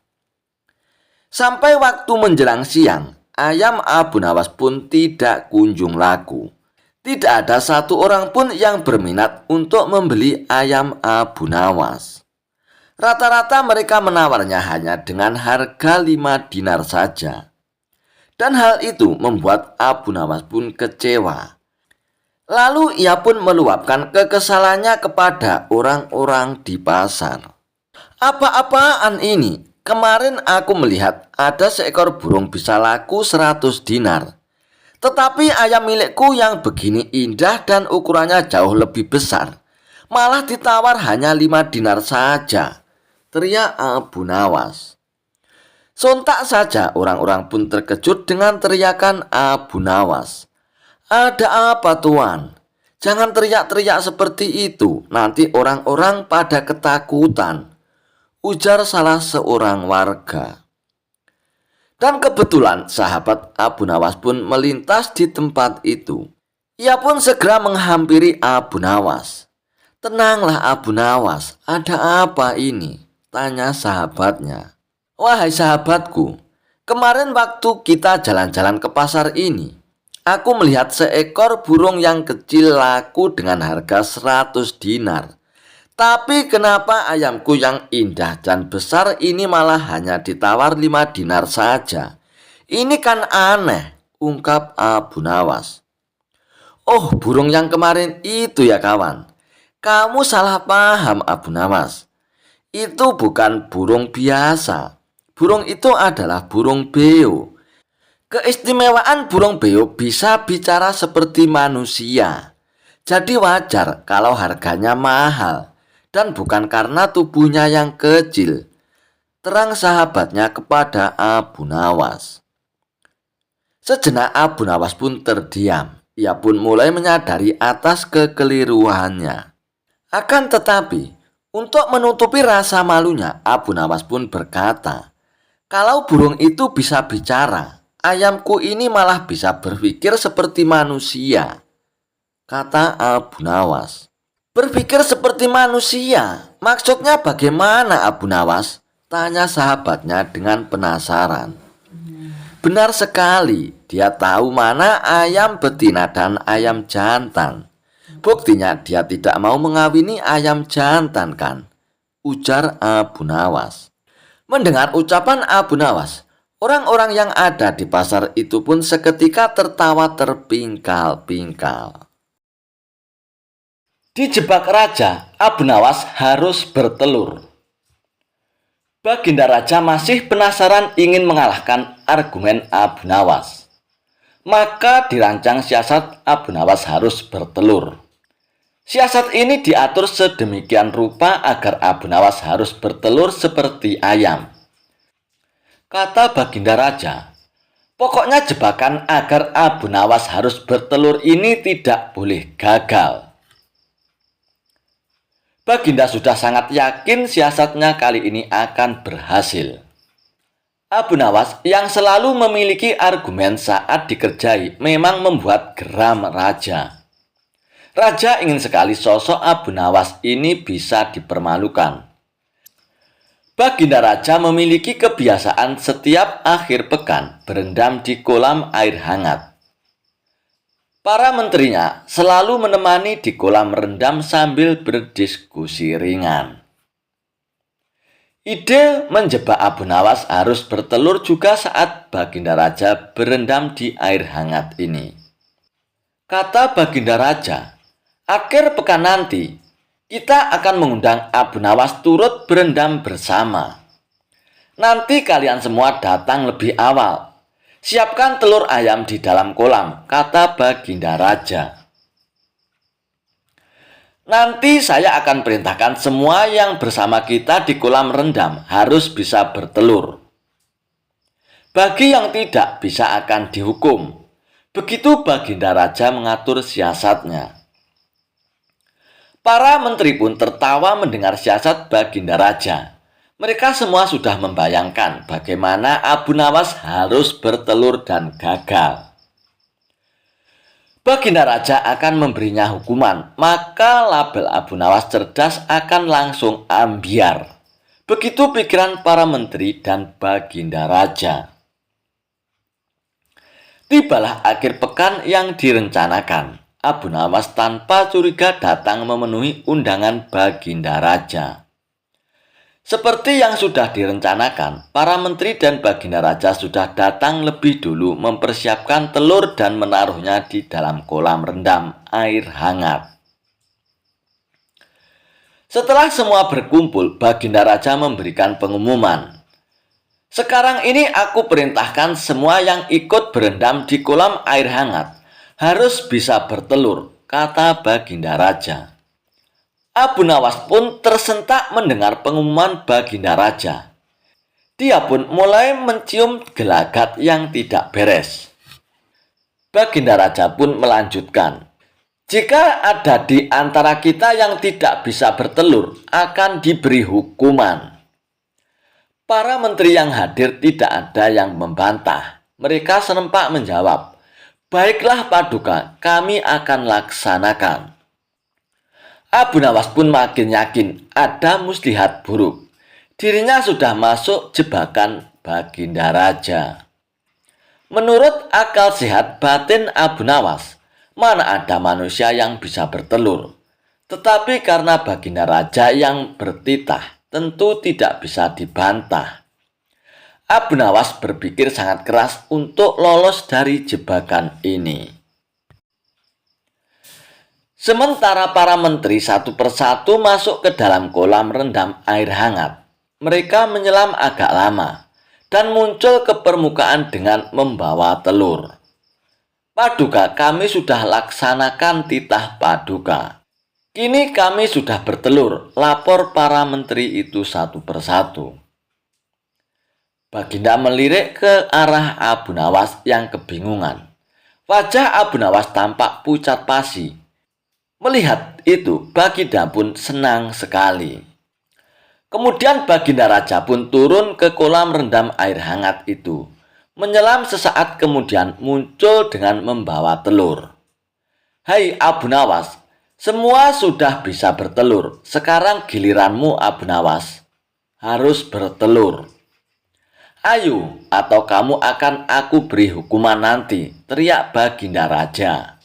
Speaker 1: Sampai waktu menjelang siang, ayam Abu Nawas pun tidak kunjung laku. Tidak ada satu orang pun yang berminat untuk membeli ayam Abu Nawas. Rata-rata mereka menawarnya hanya dengan harga 5 dinar saja. Dan hal itu membuat Abu Nawas pun kecewa. Lalu ia pun meluapkan kekesalannya kepada orang-orang di pasar. "Apa-apaan ini? Kemarin aku melihat ada seekor burung bisa laku 100 dinar. Tetapi ayam milikku yang begini indah dan ukurannya jauh lebih besar malah ditawar hanya 5 dinar saja," teriak Abu Nawas. Sontak saja orang-orang pun terkejut dengan teriakan Abu Nawas. "Ada apa, Tuan? Jangan teriak-teriak seperti itu, nanti orang-orang pada ketakutan," ujar salah seorang warga. Dan kebetulan sahabat Abu Nawas pun melintas di tempat itu. Ia pun segera menghampiri Abu Nawas. "Tenanglah Abu Nawas, ada apa ini?" tanya sahabatnya. "Wahai sahabatku, kemarin waktu kita jalan-jalan ke pasar ini, aku melihat seekor burung yang kecil laku dengan harga 100 dinar. Tapi kenapa ayamku yang indah dan besar ini malah hanya ditawar 5 dinar saja? Ini kan aneh," ungkap Abu Nawas. "Oh, burung yang kemarin itu ya kawan. Kamu salah paham Abu Nawas. Itu bukan burung biasa. Burung itu adalah burung beo. Keistimewaan burung beo bisa bicara seperti manusia. Jadi wajar kalau harganya mahal dan bukan karena tubuhnya yang kecil. Terang sahabatnya kepada Abu Nawas. Sejenak Abu Nawas pun terdiam. Ia pun mulai menyadari atas kekeliruannya. Akan tetapi, untuk menutupi rasa malunya, Abu Nawas pun berkata, "Kalau burung itu bisa bicara, ayamku ini malah bisa berpikir seperti manusia," kata Abu Nawas. "Berpikir seperti manusia? Maksudnya bagaimana, Abu Nawas?" tanya sahabatnya dengan penasaran. Benar sekali, dia tahu mana ayam betina dan ayam jantan. Buktinya dia tidak mau mengawini ayam jantan kan, ujar Abu Nawas. Mendengar ucapan Abu Nawas, orang-orang yang ada di pasar itu pun seketika tertawa terpingkal-pingkal. Dijebak raja, Abu Nawas harus bertelur. Baginda Raja masih penasaran ingin mengalahkan argumen Abu Nawas. Maka dirancang siasat Abu Nawas harus bertelur. Siasat ini diatur sedemikian rupa agar Abu Nawas harus bertelur seperti ayam. Kata Baginda Raja, pokoknya jebakan agar Abu Nawas harus bertelur ini tidak boleh gagal. Baginda sudah sangat yakin siasatnya kali ini akan berhasil. Abu Nawas yang selalu memiliki argumen saat dikerjai memang membuat geram raja. Raja ingin sekali sosok Abu Nawas ini bisa dipermalukan. Baginda Raja memiliki kebiasaan setiap akhir pekan berendam di kolam air hangat. Para menterinya selalu menemani di kolam rendam sambil berdiskusi ringan. Ide menjebak Abu Nawas harus bertelur juga saat Baginda Raja berendam di air hangat ini. Kata Baginda Raja, akhir pekan nanti kita akan mengundang Abu Nawas turut berendam bersama. Nanti kalian semua datang lebih awal. Siapkan telur ayam di dalam kolam, kata Baginda Raja. Nanti saya akan perintahkan semua yang bersama kita di kolam rendam harus bisa bertelur. Bagi yang tidak bisa akan dihukum. Begitu Baginda Raja mengatur siasatnya. Para menteri pun tertawa mendengar siasat Baginda Raja. Mereka semua sudah membayangkan bagaimana Abu Nawas harus bertelur dan gagal. Baginda Raja akan memberinya hukuman, maka label Abu Nawas cerdas akan langsung ambiar. Begitu pikiran para menteri dan Baginda Raja. Tibalah akhir pekan yang direncanakan. Abu Nawas tanpa curiga datang memenuhi undangan Baginda Raja. Seperti yang sudah direncanakan, para menteri dan Baginda Raja sudah datang lebih dulu mempersiapkan telur dan menaruhnya di dalam kolam rendam air hangat. Setelah semua berkumpul, Baginda Raja memberikan pengumuman. Sekarang ini aku perintahkan semua yang ikut berendam di kolam air hangat harus bisa bertelur, kata Baginda Raja. Abu Nawas pun tersentak mendengar pengumuman Baginda Raja. Dia pun mulai mencium gelagat yang tidak beres. Baginda Raja pun melanjutkan, jika ada di antara kita yang tidak bisa bertelur, akan diberi hukuman. Para menteri yang hadir tidak ada yang membantah. Mereka serempak menjawab, baiklah Paduka, kami akan laksanakan. Abu Nawas pun makin yakin ada muslihat buruk. Dirinya sudah masuk jebakan Baginda Raja. Menurut akal sehat batin Abu Nawas, mana ada manusia yang bisa bertelur. Tetapi karena Baginda Raja yang bertitah, tentu tidak bisa dibantah. Abu Nawas berpikir sangat keras untuk lolos dari jebakan ini. Sementara para menteri satu persatu masuk ke dalam kolam rendam air hangat. Mereka menyelam agak lama. dan muncul ke permukaan dengan membawa telur. Paduka, kami sudah laksanakan titah paduka. Kini kami sudah bertelur, lapor para menteri itu satu persatu. Baginda melirik ke arah Abu Nawas yang kebingungan. Wajah Abu Nawas tampak pucat pasi. Melihat itu, Baginda pun senang sekali. Kemudian Baginda Raja pun turun ke kolam rendam air hangat itu. Menyelam sesaat kemudian muncul dengan membawa telur. Hai Abu Nawas, semua sudah bisa bertelur. Sekarang giliranmu Abu Nawas. Harus bertelur. Ayo, atau kamu akan aku beri hukuman nanti, teriak Baginda Raja.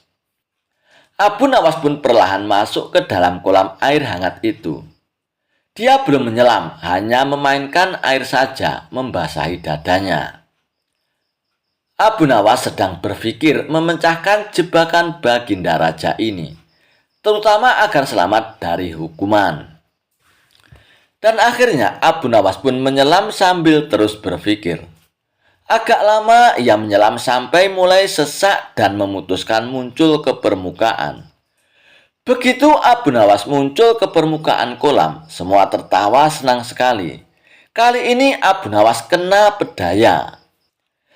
Speaker 1: Abu Nawas pun perlahan masuk ke dalam kolam air hangat itu. Dia belum menyelam, hanya memainkan air saja, membasahi dadanya. Abu Nawas sedang berpikir memecahkan jebakan Baginda Raja ini, terutama agar selamat dari hukuman. Dan akhirnya Abu Nawas pun menyelam sambil terus berpikir. Agak lama ia menyelam sampai mulai sesak dan memutuskan muncul ke permukaan. Begitu Abu Nawas muncul ke permukaan kolam, semua tertawa senang sekali. Kali ini Abu Nawas kena pedaya.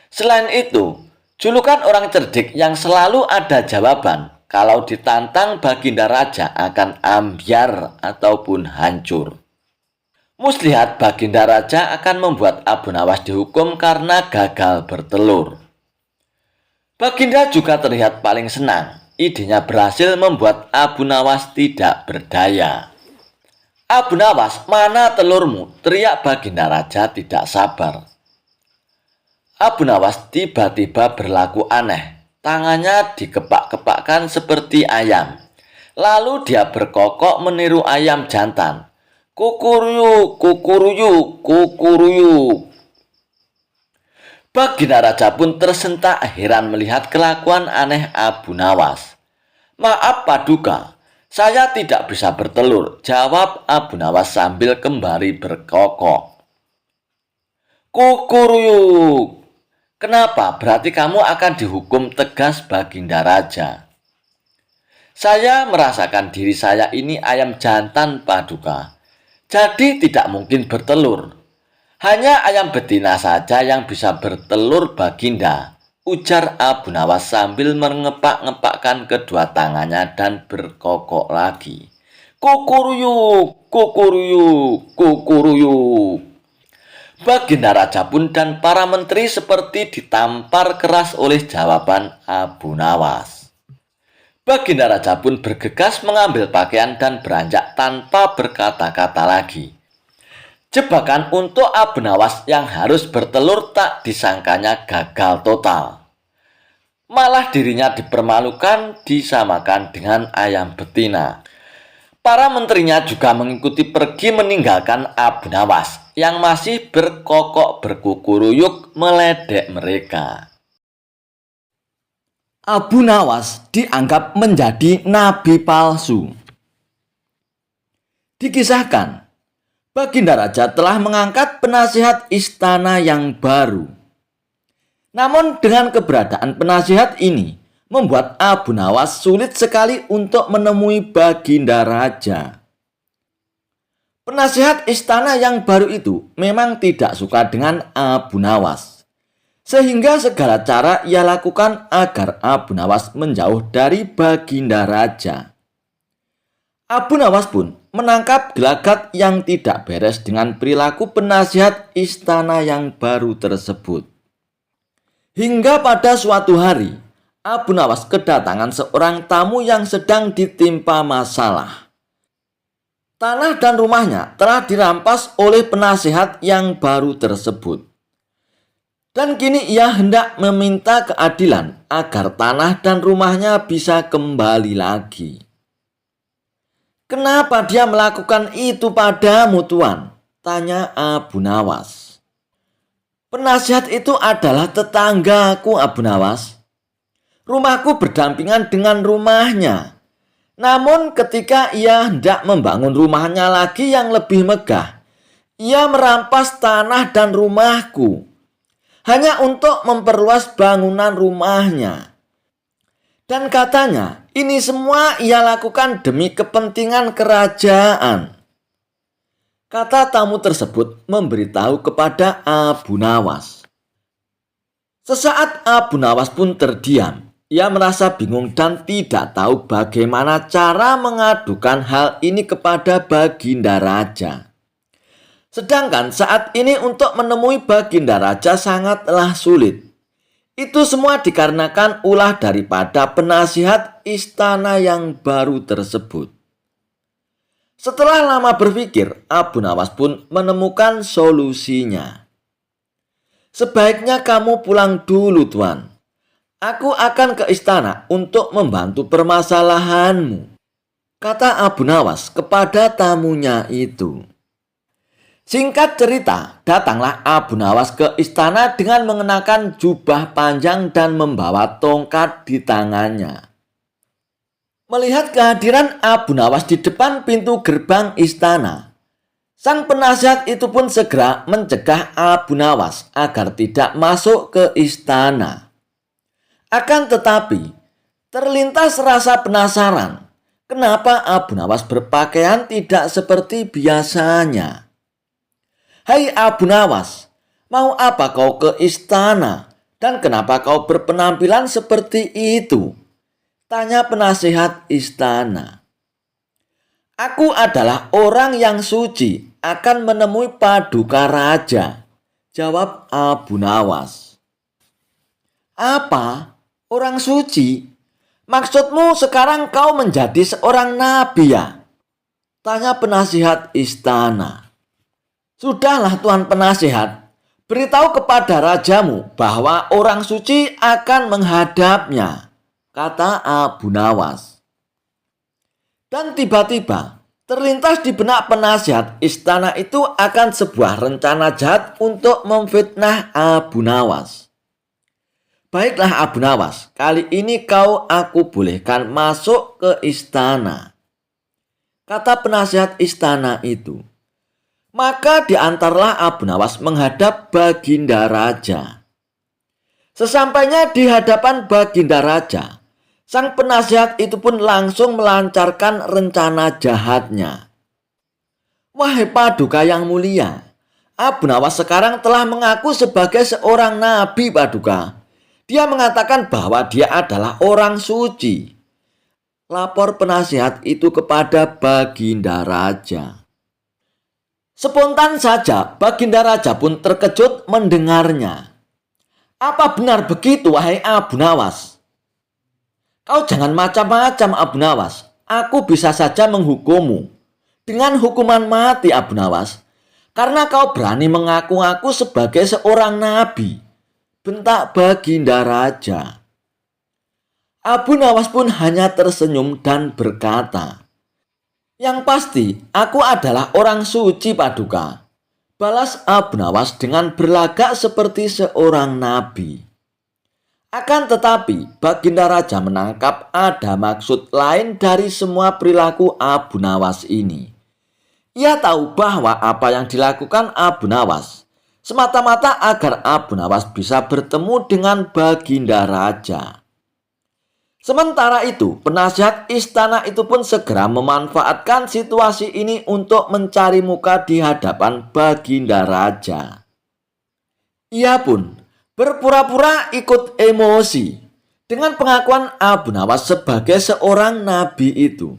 Speaker 1: Selain itu, julukan orang cerdik yang selalu ada jawaban kalau ditantang Baginda Raja akan ambyar ataupun hancur. Muslihat Baginda Raja akan membuat Abu Nawas dihukum karena gagal bertelur. Baginda juga terlihat paling senang. Idenya berhasil membuat Abu Nawas tidak berdaya. Abu Nawas, mana telurmu? Teriak Baginda Raja tidak sabar. Abu Nawas tiba-tiba berlaku aneh. Tangannya dikepak-kepakkan seperti ayam. Lalu dia berkokok meniru ayam jantan. Kukuruyuk, kukuruyuk, kukuruyuk. Baginda Raja pun tersentak heran melihat kelakuan aneh Abu Nawas. Maaf Paduka, saya tidak bisa bertelur, jawab Abu Nawas sambil kembali berkokok. Kukuruyuk. Kenapa? Berarti kamu akan dihukum, tegas Baginda Raja. Saya merasakan diri saya ini ayam jantan Paduka. Jadi tidak mungkin bertelur. Hanya ayam betina saja yang bisa bertelur Baginda, ujar Abu Nawas sambil mengepak-ngepakkan kedua tangannya dan berkokok lagi. Kukuruyuk, kukuruyuk, kukuruyuk. Baginda Raja pun dan para menteri seperti ditampar keras oleh jawaban Abu Nawas. Baginda Raja pun bergegas mengambil pakaian dan beranjak tanpa berkata-kata lagi. Jebakan untuk Abu Nawas yang harus bertelur tak disangkanya gagal total. Malah dirinya dipermalukan, disamakan dengan ayam betina. Para menterinya juga mengikuti pergi meninggalkan Abu Nawas yang masih berkokok berkukuruyuk meledek mereka. Abu Nawas dianggap menjadi nabi palsu. Dikisahkan, Baginda Raja telah mengangkat penasihat istana yang baru. Namun dengan keberadaan penasihat ini, membuat Abu Nawas sulit sekali untuk menemui Baginda Raja. Penasihat istana yang baru itu memang tidak suka dengan Abu Nawas. Sehingga segala cara ia lakukan agar Abu Nawas menjauh dari Baginda Raja. Abu Nawas pun menangkap gelagat yang tidak beres dengan perilaku penasihat istana yang baru tersebut. Hingga pada suatu hari, Abu Nawas kedatangan seorang tamu yang sedang ditimpa masalah. Tanah dan rumahnya telah dirampas oleh penasihat yang baru tersebut. Dan kini ia hendak meminta keadilan agar tanah dan rumahnya bisa kembali lagi. Kenapa dia melakukan itu padamu, Tuan? Tanya Abu Nawas. Penasihat itu adalah tetanggaku, Abu Nawas. Rumahku berdampingan dengan rumahnya. Namun ketika ia hendak membangun rumahnya lagi yang lebih megah, ia merampas tanah dan rumahku. hanya untuk memperluas bangunan rumahnya. Dan katanya, ini semua ia lakukan demi kepentingan kerajaan. Kata tamu tersebut memberitahu kepada Abu Nawas. Sesaat Abu Nawas pun terdiam. Ia merasa bingung dan tidak tahu bagaimana cara mengadukan hal ini kepada Baginda Raja. Sedangkan saat ini untuk menemui Baginda Raja sangatlah sulit. Itu semua dikarenakan ulah daripada penasihat istana yang baru tersebut. Setelah lama berpikir, Abu Nawas pun menemukan solusinya. Sebaiknya kamu pulang dulu, Tuan. Aku akan ke istana untuk membantu permasalahanmu, kata Abu Nawas kepada tamunya itu. Singkat cerita, datanglah Abu Nawas ke istana dengan mengenakan jubah panjang dan membawa tongkat di tangannya. Melihat kehadiran Abu Nawas di depan pintu gerbang istana, sang penasihat itu pun segera mencegah Abu Nawas agar tidak masuk ke istana. Akan tetapi, terlintas rasa penasaran, kenapa Abu Nawas berpakaian tidak seperti biasanya. Hai Abu Nawas, mau apa kau ke istana dan kenapa kau berpenampilan seperti itu? Tanya penasihat istana. Aku adalah orang yang suci, akan menemui paduka raja, jawab Abu Nawas. Apa? Orang suci? Maksudmu sekarang kau menjadi seorang nabi ya? Tanya penasihat istana. Sudahlah Tuan Penasihat, beritahu kepada rajamu bahwa orang suci akan menghadapnya, kata Abu Nawas. Dan tiba-tiba terlintas di benak penasihat istana itu akan sebuah rencana jahat untuk memfitnah Abu Nawas. Baiklah Abu Nawas, kali ini aku bolehkan masuk ke istana, kata penasihat istana itu. Maka diantarlah Abu Nawas menghadap Baginda Raja. Sesampainya di hadapan Baginda Raja, sang penasihat itu pun langsung melancarkan rencana jahatnya. Wahai paduka yang mulia, Abu Nawas sekarang telah mengaku sebagai seorang nabi paduka. Dia mengatakan bahwa dia adalah orang suci. Lapor penasihat itu kepada Baginda Raja. Spontan saja Baginda Raja pun terkejut mendengarnya. Apa benar begitu wahai Abu Nawas? Kau jangan macam-macam Abu Nawas. Aku bisa saja menghukummu dengan hukuman mati Abu Nawas. Karena kau berani mengaku-ngaku sebagai seorang nabi, bentak Baginda Raja. Abu Nawas pun hanya tersenyum dan berkata, yang pasti aku adalah orang suci paduka, balas Abu Nawas dengan berlagak seperti seorang nabi. Akan tetapi Baginda Raja menangkap ada maksud lain dari semua perilaku Abu Nawas ini. Ia tahu bahwa apa yang dilakukan Abu Nawas semata-mata agar Abu Nawas bisa bertemu dengan Baginda Raja. Sementara itu, penasihat istana itu pun segera memanfaatkan situasi ini untuk mencari muka di hadapan Baginda Raja. Ia pun berpura-pura ikut emosi dengan pengakuan Abu Nawas sebagai seorang nabi itu.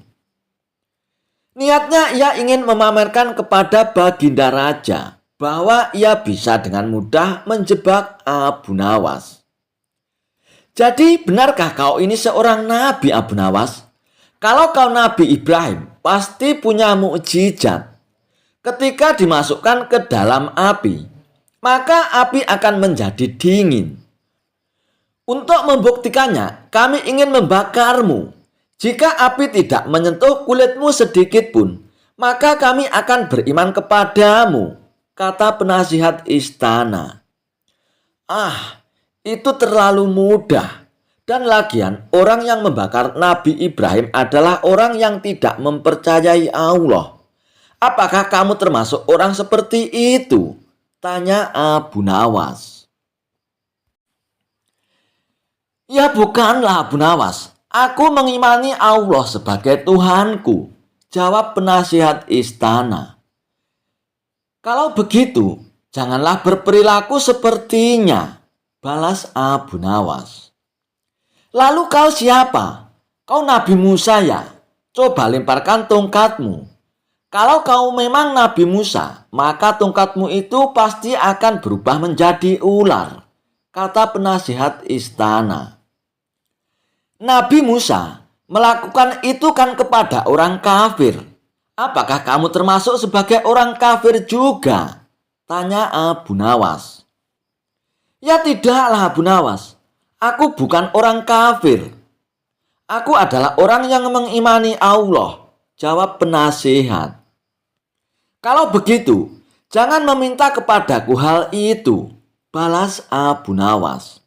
Speaker 1: Niatnya ia ingin memamerkan kepada Baginda Raja bahwa ia bisa dengan mudah menjebak Abu Nawas. Jadi benarkah kau ini seorang nabi Abu Nawas? Kalau kau Nabi Ibrahim pasti punya mukjizat. Ketika dimasukkan ke dalam api, maka api akan menjadi dingin. Untuk membuktikannya, kami ingin membakarmu. Jika api tidak menyentuh kulitmu sedikit pun, maka kami akan beriman kepadamu, kata penasihat istana. Itu terlalu mudah. Dan lagian orang yang membakar Nabi Ibrahim adalah orang yang tidak mempercayai Allah. Apakah kamu termasuk orang seperti itu? Tanya Abu Nawas. Ya bukanlah Abu Nawas. Aku mengimani Allah sebagai Tuhanku, jawab penasihat istana. Kalau begitu, janganlah berperilaku sepertinya, balas Abu Nawas. Lalu kau siapa? Kau Nabi Musa ya? Coba lemparkan tongkatmu. Kalau kau memang Nabi Musa, maka tongkatmu itu pasti akan berubah menjadi ular, kata penasihat istana. Nabi Musa melakukan itu kan kepada orang kafir. Apakah kamu termasuk sebagai orang kafir juga? Tanya Abu Nawas. Ya tidaklah Abu Nawas. Aku bukan orang kafir. Aku adalah orang yang mengimani Allah, jawab penasihat. Kalau begitu, jangan meminta kepadaku hal itu, balas Abu Nawas.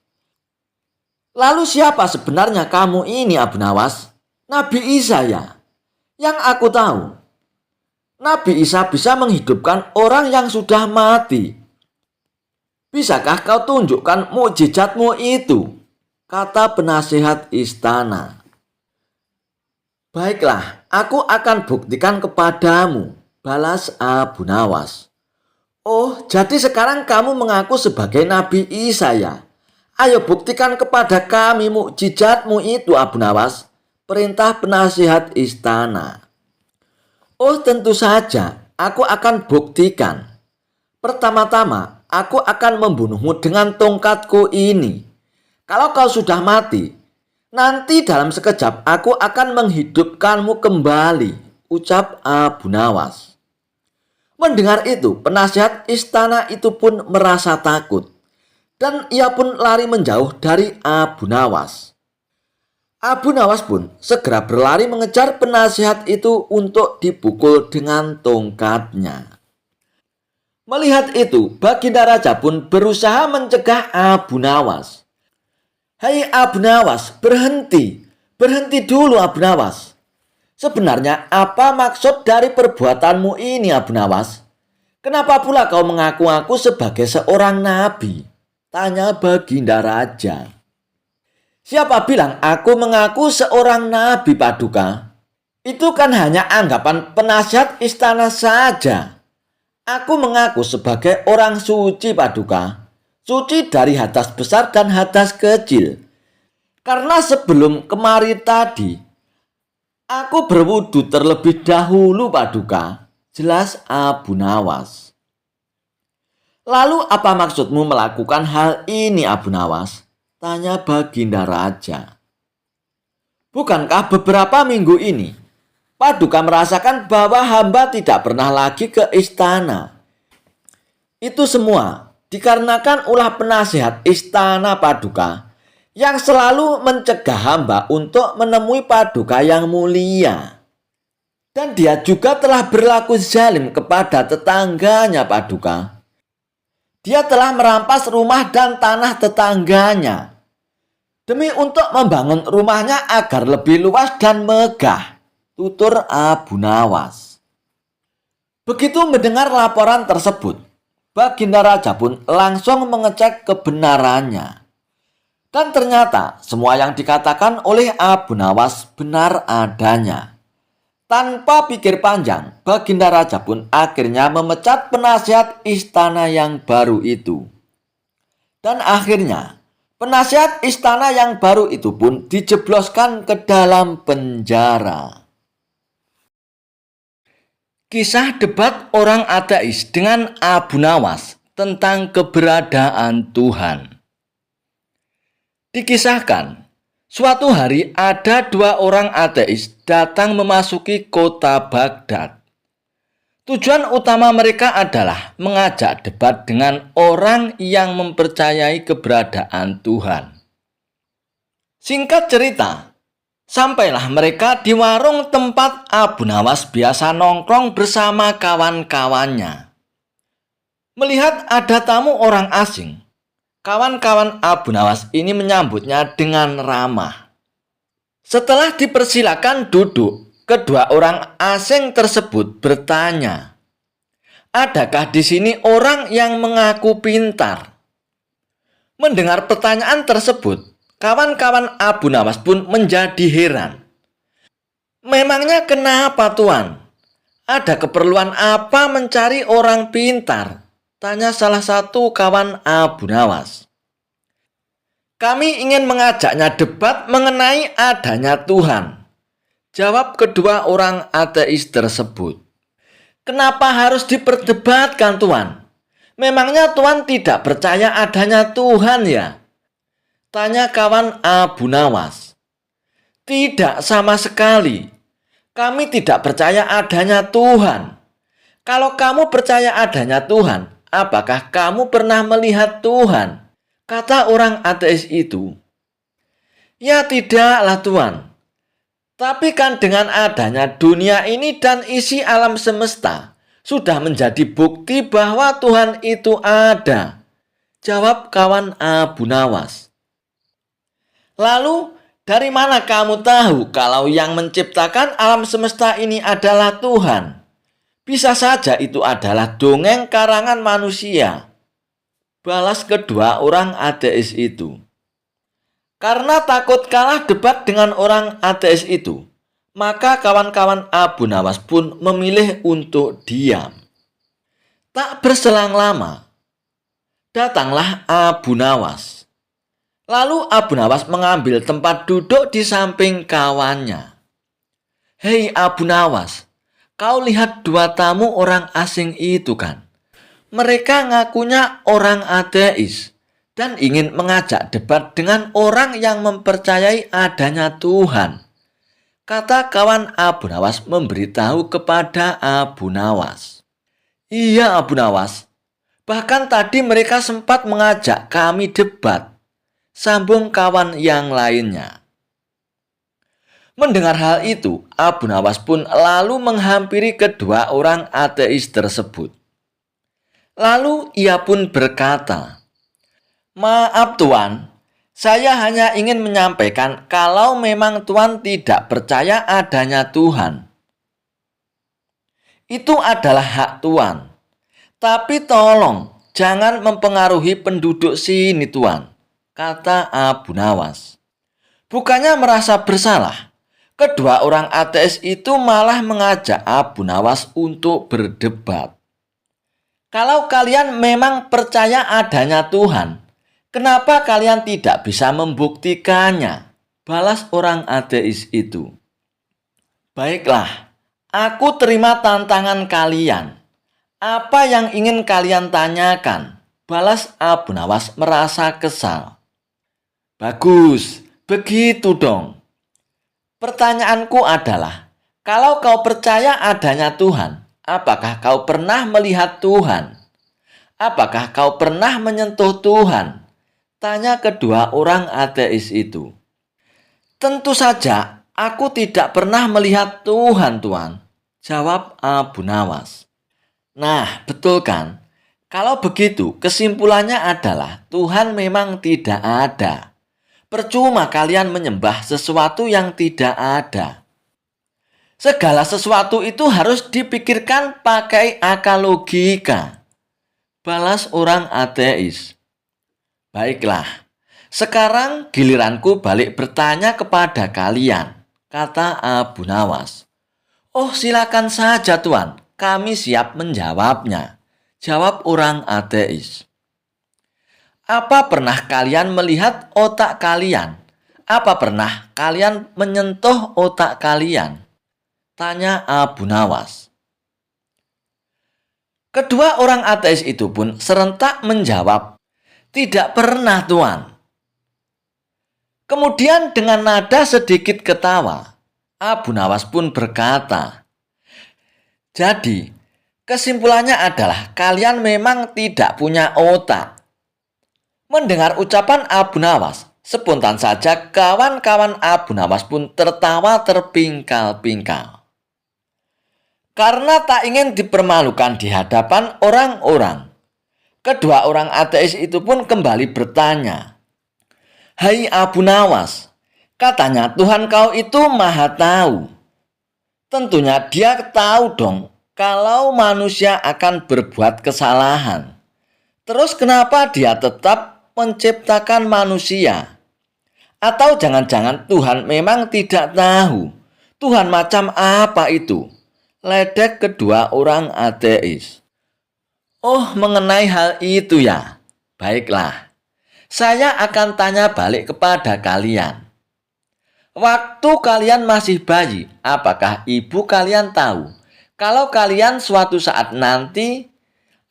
Speaker 1: Lalu siapa sebenarnya kamu ini Abu Nawas? Nabi Isa ya? Yang aku tahu, Nabi Isa bisa menghidupkan orang yang sudah mati. Bisakah kau tunjukkan mukjizatmu itu? Kata penasihat istana. Baiklah, aku akan buktikan kepadamu, balas Abu Nawas. Oh, jadi sekarang kamu mengaku sebagai Nabi Isa ya? Ayo buktikan kepada kami mukjizatmu itu Abu Nawas, perintah penasihat istana. Oh tentu saja, aku akan buktikan. Pertama-tama, aku akan membunuhmu dengan tongkatku ini. Kalau kau sudah mati, nanti dalam sekejap aku akan menghidupkanmu kembali, ucap Abu Nawas. Mendengar itu, penasihat istana itu pun merasa takut. Dan ia pun lari menjauh dari Abu Nawas. Abu Nawas pun segera berlari mengejar penasihat itu untuk dipukul dengan tongkatnya. Melihat itu, Baginda Raja pun berusaha mencegah Abu Nawas. Hai Abu Nawas, berhenti. Berhenti dulu Abu Nawas. Sebenarnya apa maksud dari perbuatanmu ini Abu Nawas? Kenapa pula kau mengaku-ngaku sebagai seorang nabi? Tanya Baginda Raja. Siapa bilang aku mengaku seorang nabi Paduka? Itu kan hanya anggapan penasihat istana saja. Aku mengaku sebagai orang suci Paduka. Suci dari hadas besar dan hadas kecil. Karena sebelum kemari tadi, aku berwudu terlebih dahulu Paduka. Jelas Abu Nawas. Lalu apa maksudmu melakukan hal ini Abu Nawas? Tanya Baginda Raja. Bukankah beberapa minggu ini Paduka merasakan bahwa hamba tidak pernah lagi ke istana? Itu semua dikarenakan ulah penasihat istana Paduka yang selalu mencegah hamba untuk menemui Paduka yang mulia. Dan dia juga telah berlaku zalim kepada tetangganya Paduka. Dia telah merampas rumah dan tanah tetangganya demi untuk membangun rumahnya agar lebih luas dan megah, tutur Abu Nawas. Begitu mendengar laporan tersebut, Baginda Raja pun langsung mengecek kebenarannya. Dan ternyata semua yang dikatakan oleh Abu Nawas benar adanya. Tanpa pikir panjang, Baginda Raja pun akhirnya memecat penasihat istana yang baru itu. Dan akhirnya, penasihat istana yang baru itu pun dijebloskan ke dalam penjara. Kisah debat orang ateis dengan Abu Nawas tentang keberadaan Tuhan. Dikisahkan, suatu hari ada dua orang ateis datang memasuki kota Baghdad. Tujuan utama mereka adalah mengajak debat dengan orang yang mempercayai keberadaan Tuhan. Singkat cerita, sampailah mereka di warung tempat Abu Nawas biasa nongkrong bersama kawan-kawannya. Melihat ada tamu orang asing, kawan-kawan Abu Nawas ini menyambutnya dengan ramah. Setelah dipersilakan duduk, kedua orang asing tersebut bertanya, "Adakah di sini orang yang mengaku pintar?" Mendengar pertanyaan tersebut, Kawan-kawan Abu Nawas pun menjadi heran. Memangnya kenapa Tuan? Ada keperluan apa mencari orang pintar? Tanya salah satu kawan Abu Nawas. Kami ingin mengajaknya debat mengenai adanya Tuhan. Jawab kedua orang ateis tersebut. Kenapa harus diperdebatkan Tuan? Memangnya Tuan tidak percaya adanya Tuhan ya? Tanya kawan Abu Nawas. Tidak sama sekali. Kami tidak percaya adanya Tuhan. Kalau kamu percaya adanya Tuhan, apakah kamu pernah melihat Tuhan? Kata orang ateis itu. Ya tidaklah Tuan. Tapi kan dengan adanya dunia ini dan isi alam semesta, sudah menjadi bukti bahwa Tuhan itu ada. Jawab kawan Abu Nawas. Lalu, dari mana kamu tahu kalau yang menciptakan alam semesta ini adalah Tuhan? Bisa saja itu adalah dongeng karangan manusia. Balas kedua orang ateis itu. Karena takut kalah debat dengan orang ateis itu, maka kawan-kawan Abu Nawas pun memilih untuk diam. Tak berselang lama, datanglah Abu Nawas. Lalu Abu Nawas mengambil tempat duduk di samping kawannya. Hei Abu Nawas, kau lihat dua tamu orang asing itu kan? Mereka ngakunya orang ateis dan ingin mengajak debat dengan orang yang mempercayai adanya Tuhan. Kata kawan Abu Nawas memberitahu kepada Abu Nawas. Iya Abu Nawas, bahkan tadi mereka sempat mengajak kami debat. Sambung kawan yang lainnya. Mendengar hal itu, Abu Nawas pun lalu menghampiri kedua orang ateis tersebut. Lalu ia pun berkata, Maaf Tuan, saya hanya ingin menyampaikan kalau memang Tuan tidak percaya adanya Tuhan. Itu adalah hak Tuan. Tapi tolong, jangan mempengaruhi penduduk sini Tuan, kata Abu Nawas. Bukannya merasa bersalah, kedua orang ateis itu malah mengajak Abu Nawas untuk berdebat. Kalau kalian memang percaya adanya Tuhan, kenapa kalian tidak bisa membuktikannya? Balas orang ateis itu. Baiklah, aku terima tantangan kalian. Apa yang ingin kalian tanyakan? Balas Abu Nawas merasa kesal. Bagus, begitu dong. Pertanyaanku adalah, kalau kau percaya adanya Tuhan, apakah kau pernah melihat Tuhan? Apakah kau pernah menyentuh Tuhan? Tanya kedua orang ateis itu. Tentu saja, aku tidak pernah melihat Tuhan, Tuan. Jawab Abu Nawas. Nah, betul kan? Kalau begitu, kesimpulannya adalah Tuhan memang tidak ada. Percuma kalian menyembah sesuatu yang tidak ada. Segala sesuatu itu harus dipikirkan pakai akal logika. Balas orang ateis. Baiklah, sekarang giliranku balik bertanya kepada kalian, kata Abu Nawas. Oh silakan saja Tuan, kami siap menjawabnya, jawab orang ateis. Apa pernah kalian melihat otak kalian? Apa pernah kalian menyentuh otak kalian? Tanya Abu Nawas. Kedua orang ateis itu pun serentak menjawab, tidak pernah Tuan. Kemudian dengan nada sedikit ketawa, Abu Nawas pun berkata, jadi kesimpulannya adalah kalian memang tidak punya otak. Mendengar ucapan Abu Nawas, spontan saja kawan-kawan Abu Nawas pun tertawa terpingkal-pingkal. Karena tak ingin dipermalukan di hadapan orang-orang, kedua orang ateis itu pun kembali bertanya, Hai Abu Nawas, katanya Tuhan kau itu maha tahu. Tentunya dia tahu dong kalau manusia akan berbuat kesalahan. Terus kenapa dia tetap menciptakan manusia? Atau jangan-jangan Tuhan memang tidak tahu Tuhan macam apa itu? Ledek kedua orang ateis. Oh, mengenai hal itu ya. Baiklah, saya akan tanya balik kepada kalian. Waktu kalian masih bayi, apakah ibu kalian tahu kalau kalian suatu saat nanti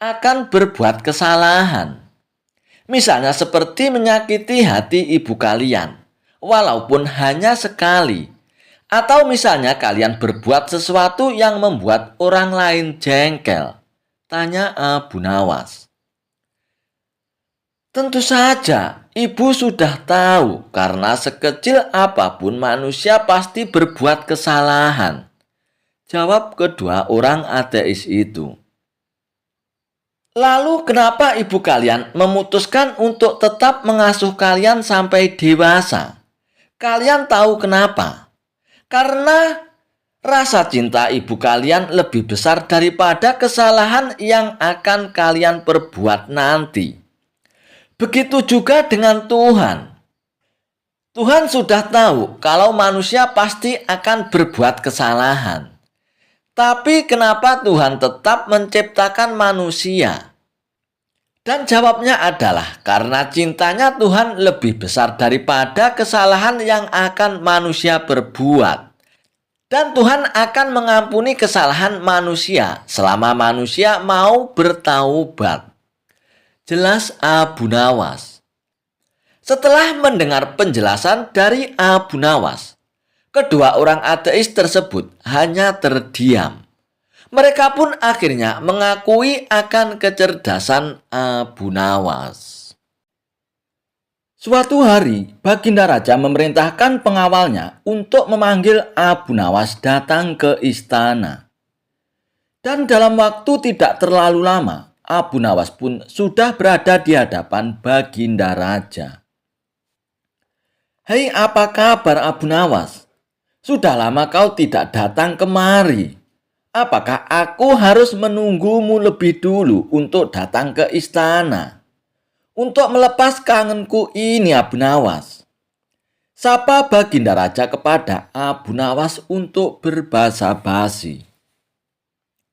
Speaker 1: akan berbuat kesalahan? Misalnya seperti menyakiti hati ibu kalian, walaupun hanya sekali. Atau misalnya kalian berbuat sesuatu yang membuat orang lain jengkel. Tanya Abu Nawas. Tentu saja, ibu sudah tahu karena sekecil apapun manusia pasti berbuat kesalahan. Jawab kedua orang ateis itu. Lalu kenapa ibu kalian memutuskan untuk tetap mengasuh kalian sampai dewasa? Kalian tahu kenapa? Karena rasa cinta ibu kalian lebih besar daripada kesalahan yang akan kalian perbuat nanti. Begitu juga dengan Tuhan. Tuhan sudah tahu kalau manusia pasti akan berbuat kesalahan. Tapi kenapa Tuhan tetap menciptakan manusia? Dan jawabnya adalah karena cintanya Tuhan lebih besar daripada kesalahan yang akan manusia perbuat. Dan Tuhan akan mengampuni kesalahan manusia selama manusia mau bertaubat. Jelas Abu Nawas. Setelah mendengar penjelasan dari Abu Nawas, kedua orang ateis tersebut hanya terdiam. Mereka pun akhirnya mengakui akan kecerdasan Abu Nawas. Suatu hari, Baginda Raja memerintahkan pengawalnya untuk memanggil Abu Nawas datang ke istana. Dan dalam waktu tidak terlalu lama, Abu Nawas pun sudah berada di hadapan Baginda Raja. Hei, apa kabar Abu Nawas? Sudah lama kau tidak datang kemari. Apakah aku harus menunggumu lebih dulu untuk datang ke istana? Untuk melepas kangenku ini Abu Nawas. Sapa Baginda Raja kepada Abu Nawas untuk berbasa basi.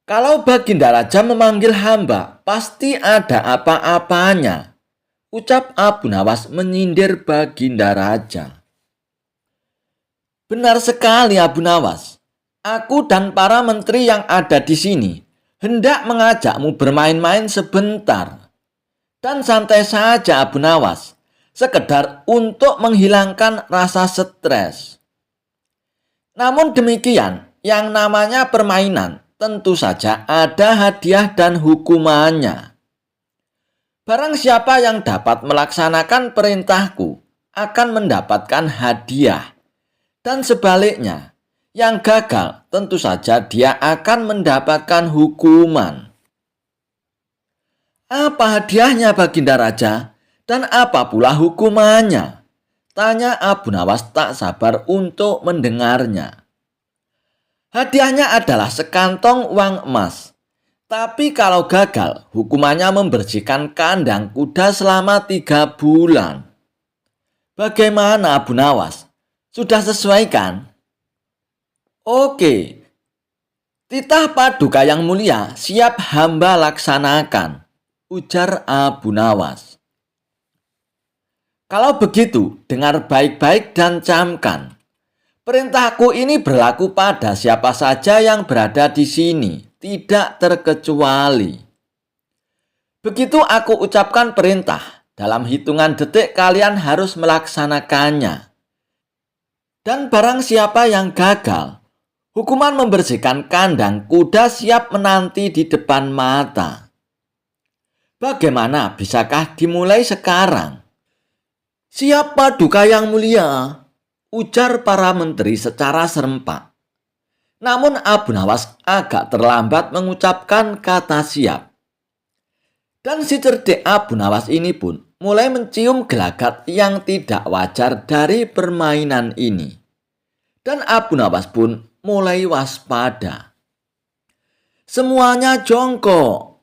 Speaker 1: Kalau Baginda Raja memanggil hamba, pasti ada apa-apanya. Ucap Abu Nawas menyindir Baginda Raja. Benar sekali Abu Nawas. Aku dan para menteri yang ada di sini hendak mengajakmu bermain-main sebentar. Dan santai saja Abu Nawas, sekedar untuk menghilangkan rasa stres. Namun demikian, yang namanya permainan tentu saja ada hadiah dan hukumannya. Barang siapa yang dapat melaksanakan perintahku akan mendapatkan hadiah. Dan sebaliknya, yang gagal tentu saja dia akan mendapatkan hukuman. Apa hadiahnya Baginda Raja? Dan apa pula hukumannya? Tanya Abu Nawas tak sabar untuk mendengarnya. Hadiahnya adalah sekantong uang emas. Tapi kalau gagal, hukumannya membersihkan kandang kuda selama 3 bulan. Bagaimana Abu Nawas? Sudah sesuai kan? Oke. Titah Paduka yang mulia, siap hamba laksanakan. Ujar Abu Nawas. Kalau begitu, dengar baik-baik dan camkan. Perintahku ini berlaku pada siapa saja yang berada di sini, tidak terkecuali. Begitu aku ucapkan perintah, dalam hitungan detik kalian harus melaksanakannya. Dan barang siapa yang gagal, hukuman membersihkan kandang kuda siap menanti di depan mata. Bagaimana, bisakah dimulai sekarang? Siap Paduka yang mulia, ujar para menteri secara serempak. Namun Abu Nawas agak terlambat mengucapkan kata siap. Dan si cerdik Abu Nawas ini pun mulai mencium gelagat yang tidak wajar dari permainan ini. Dan Abu Nawas pun mulai waspada. Semuanya jongkok.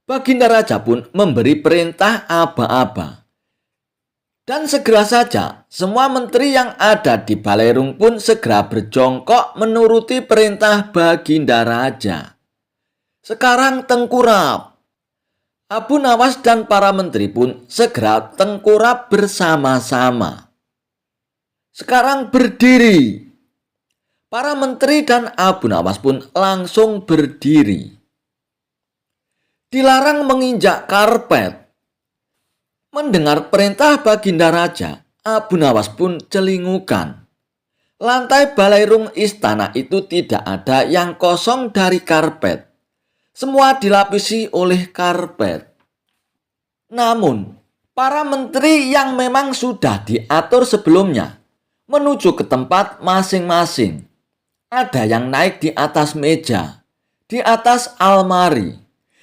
Speaker 1: Baginda Raja pun memberi perintah aba-aba. Dan segera saja semua menteri yang ada di Balerung pun segera berjongkok menuruti perintah Baginda Raja. Sekarang tengkurap. Abu Nawas dan para menteri pun segera tengkurap bersama-sama. Sekarang berdiri. Para menteri dan Abu Nawas pun langsung berdiri. Dilarang menginjak karpet. Mendengar perintah Baginda Raja, Abu Nawas pun celingukan. Lantai balairung istana itu tidak ada yang kosong dari karpet. Semua dilapisi oleh karpet. Namun, para menteri yang memang sudah diatur sebelumnya menuju ke tempat masing-masing. Ada yang naik di atas meja, di atas almari,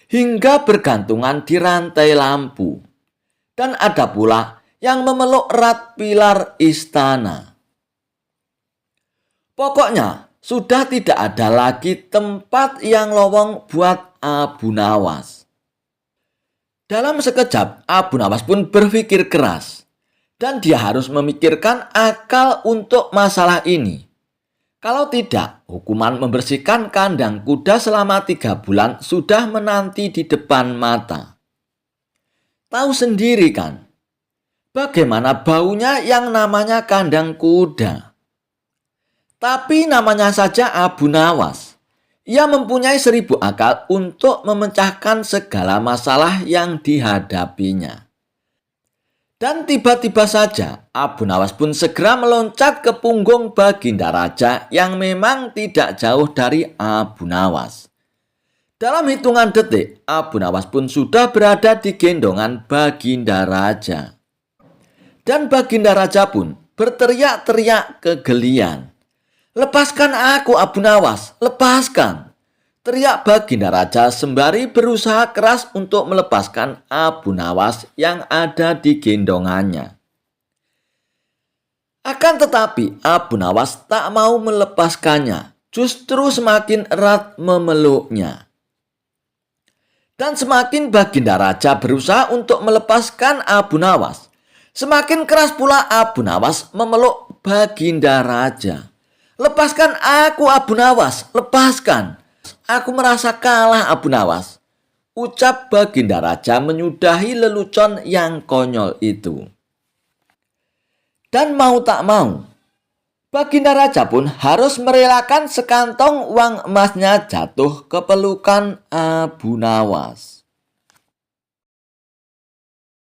Speaker 1: hingga bergantungan di rantai lampu. Dan ada pula yang memeluk erat pilar istana. Pokoknya sudah tidak ada lagi tempat yang lowong buat Abu Nawas. Dalam sekejap Abu Nawas pun berpikir keras. Dan dia harus memikirkan akal untuk masalah ini. Kalau tidak, hukuman membersihkan kandang kuda selama 3 bulan sudah menanti di depan mata. Tahu sendiri kan, bagaimana baunya yang namanya kandang kuda. Tapi namanya saja Abu Nawas. Ia mempunyai 1000 akal untuk memecahkan segala masalah yang dihadapinya. Dan tiba-tiba saja Abu Nawas pun segera meloncat ke punggung Baginda Raja yang memang tidak jauh dari Abu Nawas. Dalam hitungan detik, Abu Nawas pun sudah berada di gendongan Baginda Raja. Dan Baginda Raja pun berteriak-teriak kegelian. "Lepaskan aku, Abu Nawas, lepaskan!" Teriak Baginda Raja sembari berusaha keras untuk melepaskan Abu Nawas yang ada di gendongannya. Akan tetapi Abu Nawas tak mau melepaskannya, justru semakin erat memeluknya. Dan semakin Baginda Raja berusaha untuk melepaskan Abu Nawas, semakin keras pula Abu Nawas memeluk Baginda Raja. "Lepaskan aku, Abu Nawas, lepaskan. Aku merasa kalah, Abu Nawas," ucap Baginda Raja menyudahi lelucon yang konyol itu. Dan mau tak mau, Baginda Raja pun harus merelakan sekantong uang emasnya jatuh ke pelukan Abu Nawas.